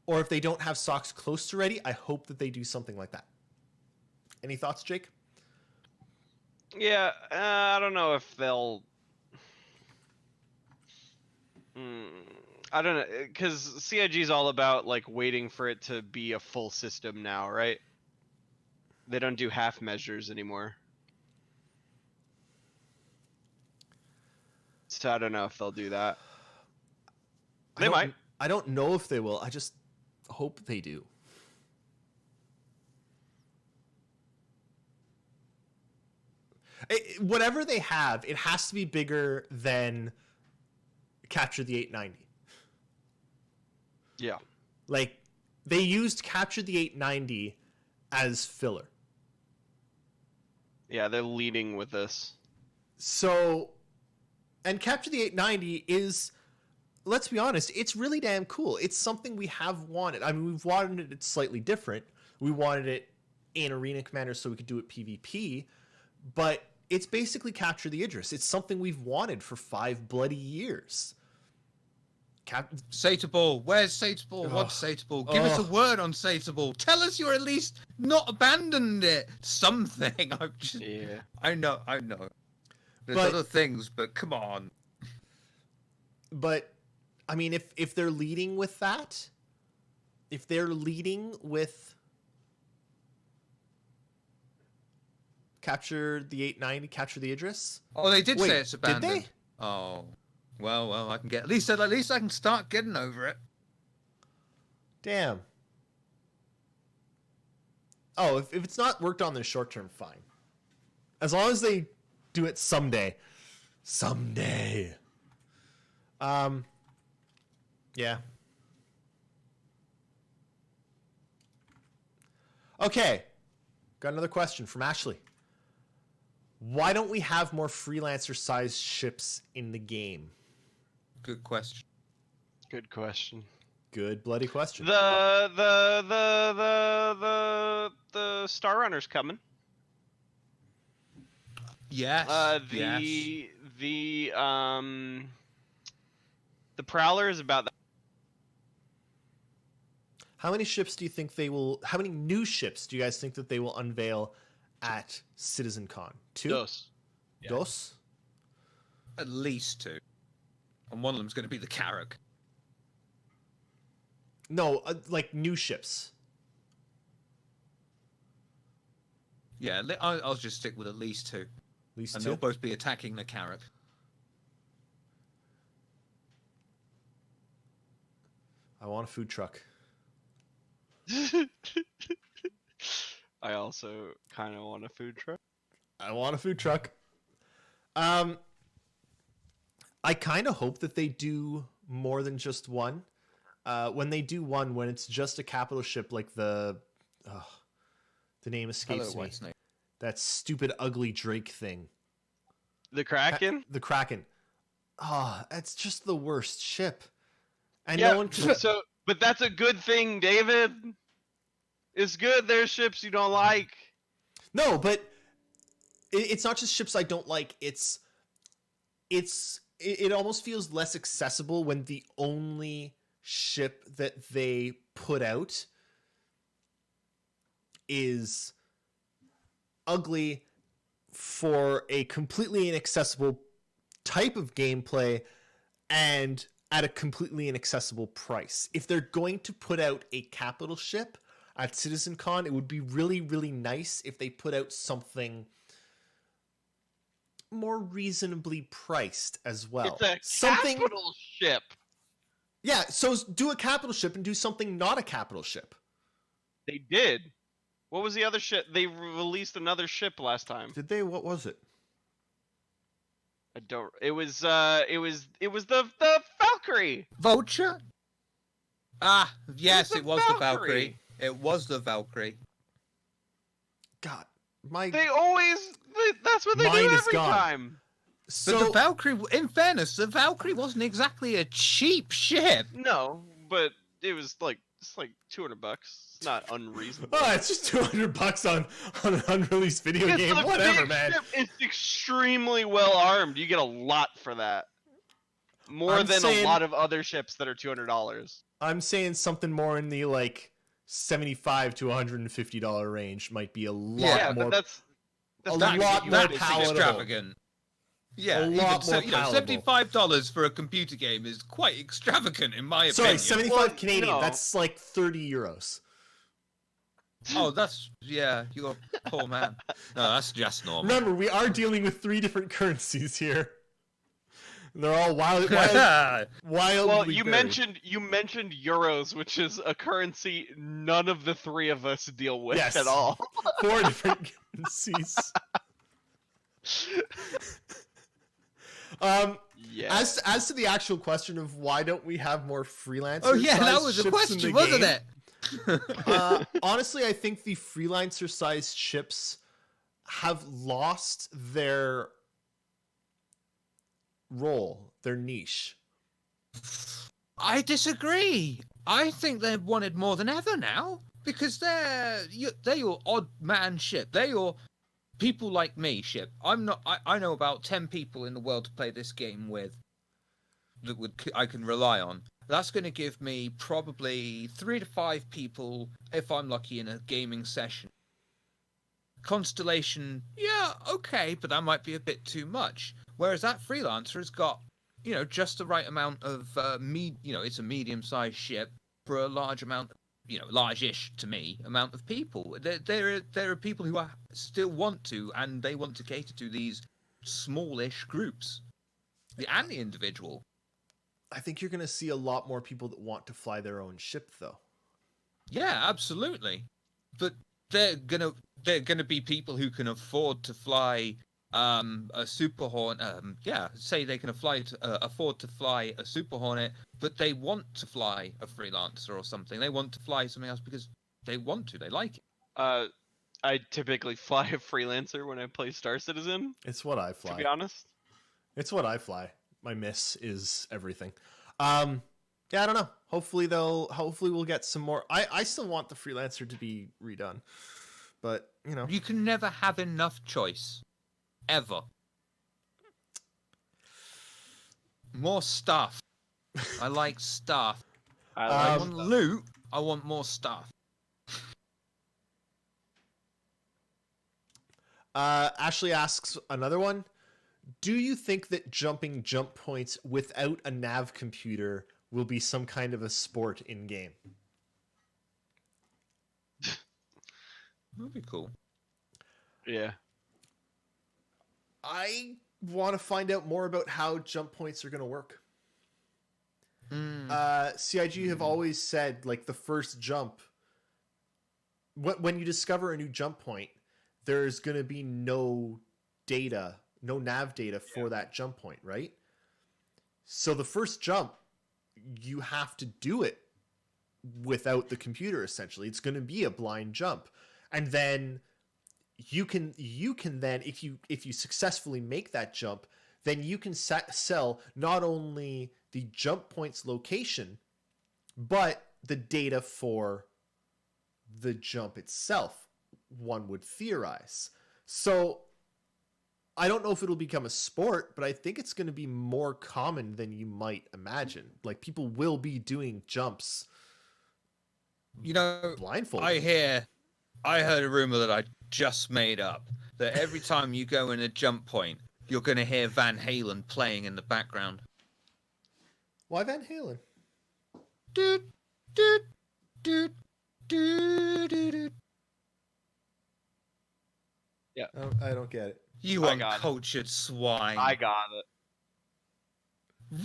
or if they don't have Socks close to ready, I hope that they do something like that. Any thoughts, Jake? Yeah, I don't know if they'll. I don't know, because CIG is all about like waiting for it to be a full system now, right? They don't do half measures anymore. So I don't know if they'll do that. They might. I don't know if they will. I just hope they do. Whatever they have, it has to be bigger than Capture the 890. Yeah. Like, they used Capture the 890 as filler. Yeah, they're leading with this. So, and Capture the 890 is, let's be honest, it's really damn cool. It's something we have wanted. I mean, we've wanted it slightly different. We wanted it in Arena Commander so we could do it PvP, but it's basically Capture the Idris. It's something we've wanted for 5 bloody years. Saterball, where's Saterball? What's Saterball? Give us a word on Saterball. Tell us you're at least not abandoned it. Something. Yeah. I know. There's other things, but come on. But I mean, if they're leading with that, if they're leading with Capture the 890, Capture the Idris. Oh, they did Wait, say it's abandoned. Did they? Oh. Well, I can get at least I can start getting over it. Damn. Oh, if it's not worked on in the short term, fine. As long as they do it someday. Someday. Yeah. Okay. Got another question from Ashley. Why don't we have more freelancer-sized ships in the game? Good question. Good question. Good bloody question. The Star Runner's coming. Yes. The Prowler is about that. How many ships do you think they will... How many new ships do you guys think that they will unveil at CitizenCon? 2? Dos. Yeah. Dos? At least 2. And one of them's going to be the Carrack. No, like new ships. Yeah, I'll just stick with at least 2. At least And 2. they'll both be attacking the carrot. I want a food truck. I also kind of want a food truck. I want a food truck. I kind of hope that they do more than just one. When they do one, when it's just a capital ship like the name escapes me. Snake. That stupid ugly Drake thing. The Kraken? The Kraken. Oh, that's just the worst ship. And Yeah, no one can... but that's a good thing, David. It's good there's ships you don't like. No, but it's not just ships I don't like. It almost feels less accessible when the only ship that they put out is ugly for a completely inaccessible type of gameplay and at a completely inaccessible price. If they're going to put out a capital ship at CitizenCon, it would be really, really nice if they put out something more reasonably priced as well. It's a capital ship. Yeah, so do a capital ship and do something not a capital ship. They did. What was the other ship? They released another ship last time. Did they? What was it? I don't. It was the Valkyrie. Vulture? Ah, yes, it was the Valkyrie. Valkyrie. It was the Valkyrie. God, my... That's what they Mind do is every gone. time. But So, the Valkyrie, in fairness, the Valkyrie wasn't exactly a cheap ship. No, but it was like it's like $200. It's not unreasonable. oh, it's just $200 on an unreleased video It's game. a Whatever, big man. ship. It's extremely well armed. You get a lot for that. More I'm than saying- a lot of other ships that are $200. I'm saying something more in the like $75 to $150 range might be a lot Yeah, more. but that's a not lot what you more would That's expect. palatable. extravagant. Yeah, A lot more palatable. $75 for a computer game is quite extravagant in my Sorry, opinion. 75 Well, Canadian. no. That's like 30 euros. Oh, you're a poor man. No, that's just normal. Remember, we are dealing with 3 different currencies here. They're all wildly Well, you varied. mentioned euros, which is a currency none of the three of us deal with Yes. at all. 4 different currencies. Yeah. As to the actual question of why don't we have more freelancers? Oh yeah, that was the question, wasn't it? Honestly, I think the freelancer-sized ships have lost their role, their niche. I disagree. I think they're wanted more than ever now because they're your odd man ship. They're your people like me ship. I know about 10 people in the world to play this game with that I can rely on. That's going to give me probably 3 to 5 people if I'm lucky in a gaming session. Constellation, yeah, okay, but that might be a bit too much. Whereas that freelancer has got, just the right amount of it's a medium-sized ship for a large amount, large-ish to me amount of people. There are people who still want to, and they want to cater to these smallish groups, and the individual. I think you're going to see a lot more people that want to fly their own ship, though. Yeah, absolutely. But they're gonna be people who can afford to fly a Super Hornet. Say they can afford to fly a Super Hornet, but they want to fly a freelancer or something. They want to fly something else because they want to. They like it. I typically fly a freelancer when I play Star Citizen, It's what I to fly. be honest. It's what I fly. My miss is everything. Yeah, I don't know. Hopefully we'll get some more. I still want the freelancer to be redone. But, You can never have enough choice. Ever. More stuff. I like stuff. I I like want loot. I want more stuff. Ashley asks another one. Do you think that jumping jump points without a nav computer will be some kind of a sport in game? That'd be cool. Yeah. I want to find out more about how jump points are going to work. CIG have always said, like, the first jump, when you discover a new jump point, there's going to be no data, no nav data for that jump point, right? So the first jump, you have to do it without the computer, essentially. It's going to be a blind jump. And then you can then, if you successfully make that jump, then you can sell not only the jump point's location, but the data for the jump itself, one would theorize. So I don't know if it'll become a sport, but I think it's going to be more common than you might imagine. Like, people will be doing jumps, You know, blindfolded. I heard a rumor that I just made up, that every time you go in a jump point, you're going to hear Van Halen playing in the background. Why Van Halen? Doot, doot, doot, doot, doot, doot. I don't get it. You I got it. uncultured swine. I got it.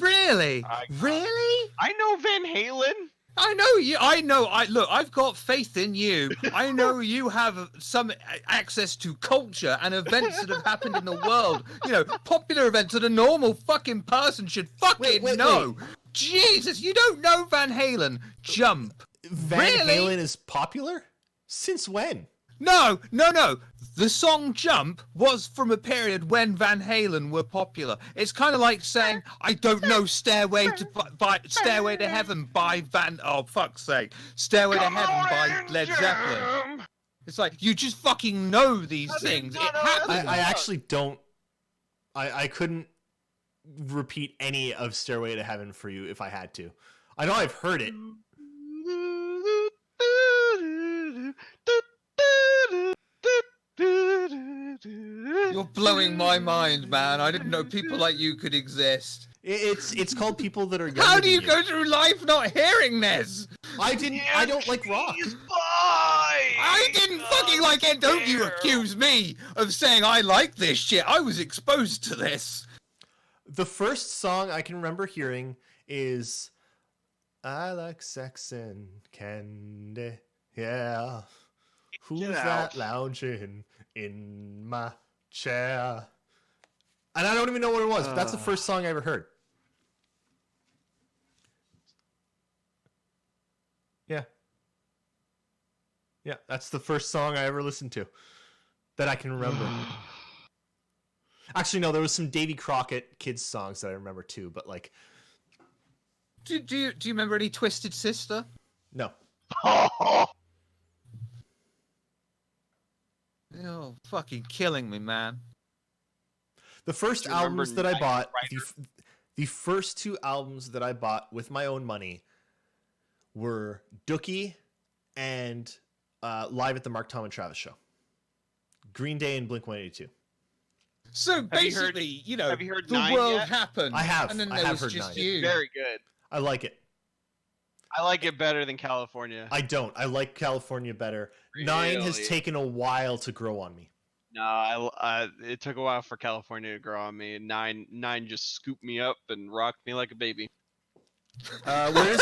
Really? I got it. Really? I know Van Halen. I know you. Look, I've got faith in you. I know you have some access to culture and events that have happened in the world. You know, popular events that a normal fucking person should fucking know. Jesus, you don't know Van Halen? Jump. Van Really? Halen is popular? Since when? No. The song Jump was from a period when Van Halen were popular. It's kind of like saying, I don't know Stairway to Heaven by fuck's sake. Stairway to Heaven by Led Zeppelin. It's like, you just fucking know these things. It happens. I actually don't. I couldn't repeat any of Stairway to Heaven for you if I had to. I know I've heard it. You're blowing my mind, man. I didn't know people like you could exist. It's called People That Are Younger How do Than you go through life not hearing this? I don't like rock. I didn't fucking like it. Don't you accuse me of saying I like this shit. I was exposed to this. The first song I can remember hearing is I like sex and candy. Yeah. Who's that lounging in my chair? And I don't even know what it was, but that's the first song I ever heard. Yeah, that's the first song I ever listened to that I can remember. Actually, no, there was some Davy Crockett kids songs that I remember too, but like... Do you remember any Twisted Sister? No. Oh, fucking killing me, man. The first Do you remember albums that I Knight bought, Rider? the first two albums that I bought with my own money were Dookie and Live at the Mark, Tom, and Travis Show. Green Day and Blink-182. So basically, you know, have you heard the Nine world yet? happened. I have. And then I there have was heard just Nine. you. Very good. I like it. I like it better than California. I don't. I like California better. Nine has Really? taken a while to grow on me. No, it took a while for California to grow on me. Nine just scooped me up and rocked me like a baby. Whereas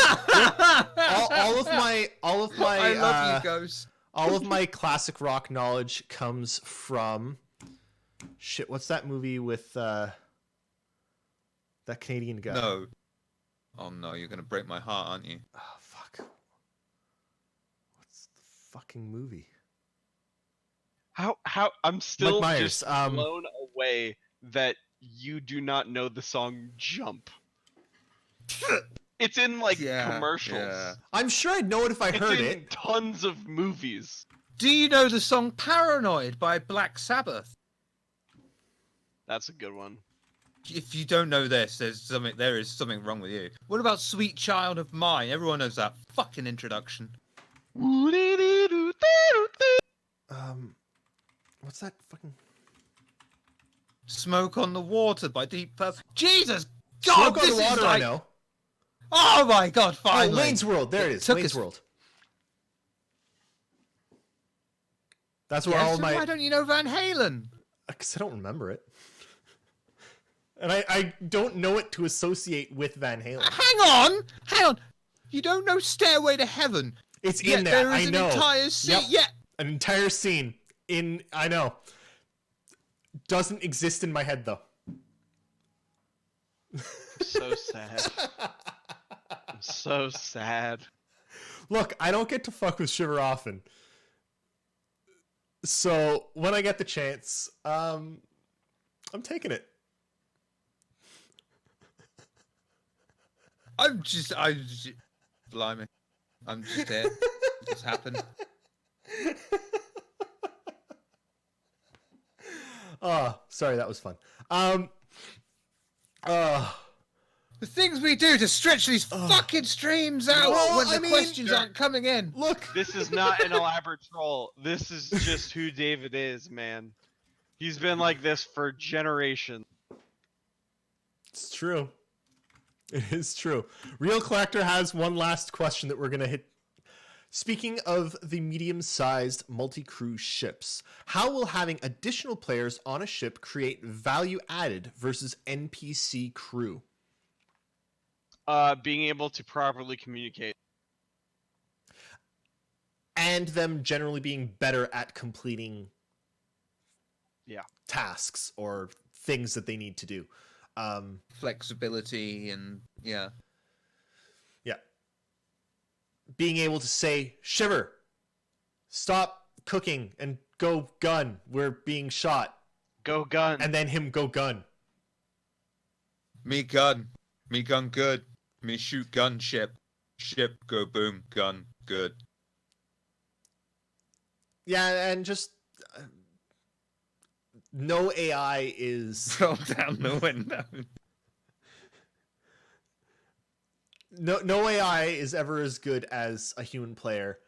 all of my I love you, Ghost. all of my classic rock knowledge comes from shit. What's that movie with that Canadian guy? No. Oh no, you're gonna break my heart, aren't you? Oh fuck. What's the fucking movie? How I'm still Myers, just blown away that you do not know the song Jump. It's in like commercials. Yeah. I'm sure I'd know it if I It's heard in it. tons of movies. Do you know the song Paranoid by Black Sabbath? That's a good one. If you don't know this, there is something wrong with you. What about Sweet Child of Mine? Everyone knows that fucking introduction. What's that fucking Smoke on the Water by Deep Purple. Jesus God, Smoke on this the Water? is like... I know. Oh my God! Oh, Finally, Wayne's World. There it is. Took Wayne's us- World. That's where Yes, all so my... why don't you know Van Halen? Because I don't remember it. And I don't know it to associate with Van Halen. Hang on. You don't know Stairway to Heaven? It's in Yet there, there is I know. an entire scene. Yep. Yeah. An entire scene in... I know. Doesn't exist in my head, though. So sad. I'm so sad. Look, I don't get to fuck with Shiver often. So, when I get the chance, I'm taking it. Blimey. I'm just here. It's happened. Oh, sorry, that was fun. The things we do to stretch these fucking streams out Well, when I the mean, questions aren't coming in. Look, This is not an elaborate troll. This is just who David is, man. He's been like this for generations. it's true. It is true. Real Collector has one last question that we're going to hit. Speaking of the medium-sized multi-crew ships, how will having additional players on a ship create value added versus NPC crew? Being able to properly communicate. And them generally being better at completing tasks or things that they need to do. Flexibility and yeah. Being able to say, Shiver, stop cooking and go gun. We're being shot. Go gun. And then him go gun. Me gun good. Me shoot gun ship. Ship go boom gun good. Yeah, and just no AI is Roll down the window. no AI is ever as good as a human player.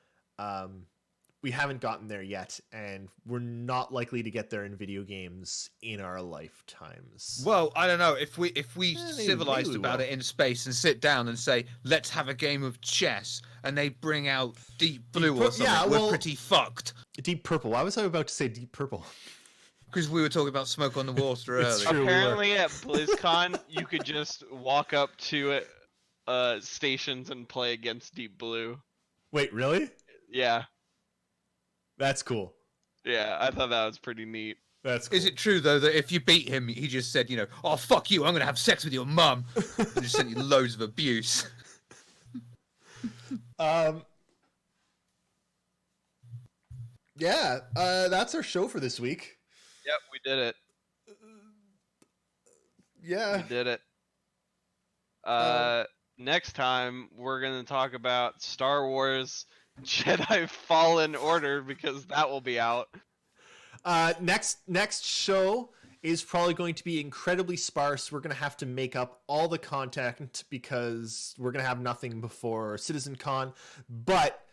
We haven't gotten there yet, and we're not likely to get there in video games in our lifetimes. Well, I don't know if we maybe civilized we about will. it in space and sit down and say let's have a game of chess, and they bring out Deep Blue or something, we're pretty fucked. Deep Purple. Why was I about to say Deep Purple? Because we were talking about Smoke on the Water It's earlier. true. Apparently at BlizzCon, you could just walk up to stations and play against Deep Blue. Wait, really? Yeah. That's cool. Yeah, I thought that was pretty neat. That's cool. Is it true though that if you beat him, he just said, oh fuck you, I'm gonna have sex with your mum, and just sent you loads of abuse? Yeah, that's our show for this week. Yep, we did it. Yeah. We did it. Next time we're gonna talk about Star Wars Jedi Fallen Order because that will be out. Next show is probably going to be incredibly sparse. We're going to have to make up all the content because we're going to have nothing before CitizenCon. But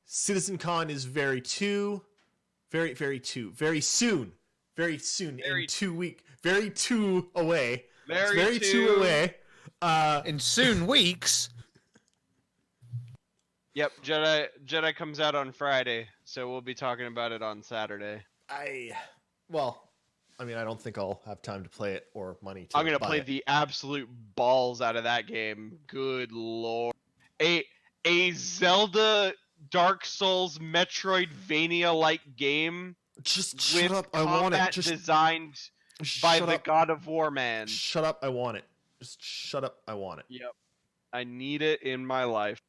CitizenCon is very soon. In 2 weeks. Very two away. Very two two. away. In soon weeks. Yep, Jedi comes out on Friday, so we'll be talking about it on Saturday. I don't think I'll have time to play it or money to I'm gonna buy play it. the absolute balls out of that game. Good lord. A Zelda Dark Souls Metroidvania-like game Just with shut up. I want it. combat Just designed by shut the up. God of War man. Shut up. I want it. Just shut up. I want it. Yep. I need it in my life.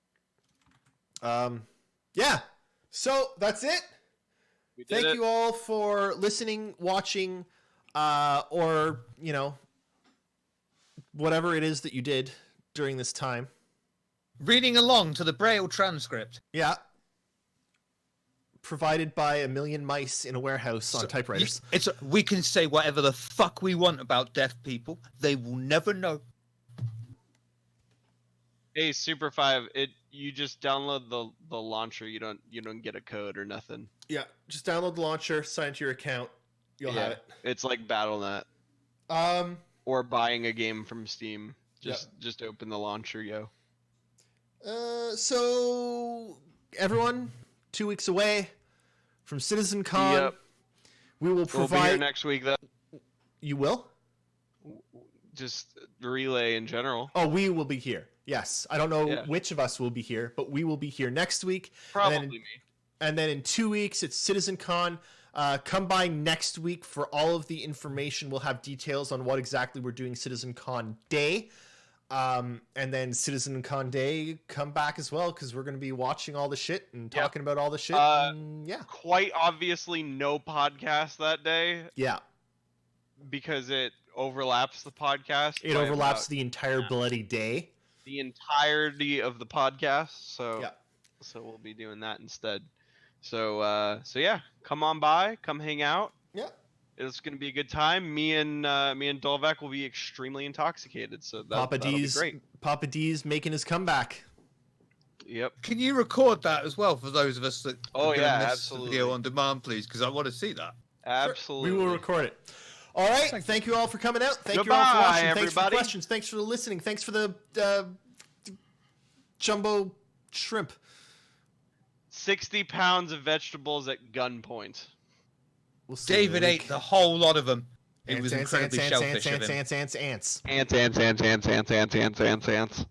Yeah. So that's it. We did Thank it. you all for listening, watching, or, whatever it is that you did during this time. Reading along to the Braille transcript. Yeah. Provided by a million mice in a warehouse on typewriters. We can say whatever the fuck we want about deaf people. They will never know. Hey, Super 5, you just download the launcher. You don't get a code or nothing. Yeah. Just download the launcher, sign to your account. You'll have it. It's like BattleNet or buying a game from Steam. Just open the launcher, yo. So everyone, 2 weeks away from CitizenCon. Yep. We will We'll be here provide. next week, though. You will? Just relay in general. Oh, we will be here. Yes. I don't know Yeah. which of us will be here, but we will be here next week. Probably and then, me. And then in 2 weeks, it's CitizenCon. Come by next week for all of the information. We'll have details on what exactly we're doing CitizenCon Day. And then CitizenCon Day, come back as well, because we're going to be watching all the shit and Yep. talking about all the shit. Yeah. Quite obviously, no podcast that day Yeah. because it overlaps the podcast. It by overlaps about the entire bloody day. the entirety of the podcast. So Yeah. so we'll be doing that instead. So yeah, come on by, come hang out. Yeah. It's gonna be a good time. Me and Dolvek will be extremely intoxicated. So that'll be great. Papa D's making his comeback. Yep. Can you record that as well for those of us that Oh, are gonna yeah, miss absolutely. the video on demand, please? Because I want to see that. Absolutely. We will record it. All right. Thank you all for coming out. Thank you all for Goodbye, watching. Thanks for the everybody. questions. Thanks for the listening. Thanks for the jumbo shrimp. 60 pounds of vegetables at gunpoint. We'll see David you ate week. the whole lot of them. He Ants, was ants, incredibly ants, shellfish ants, of him. ants, ants, ants, ants. Ants.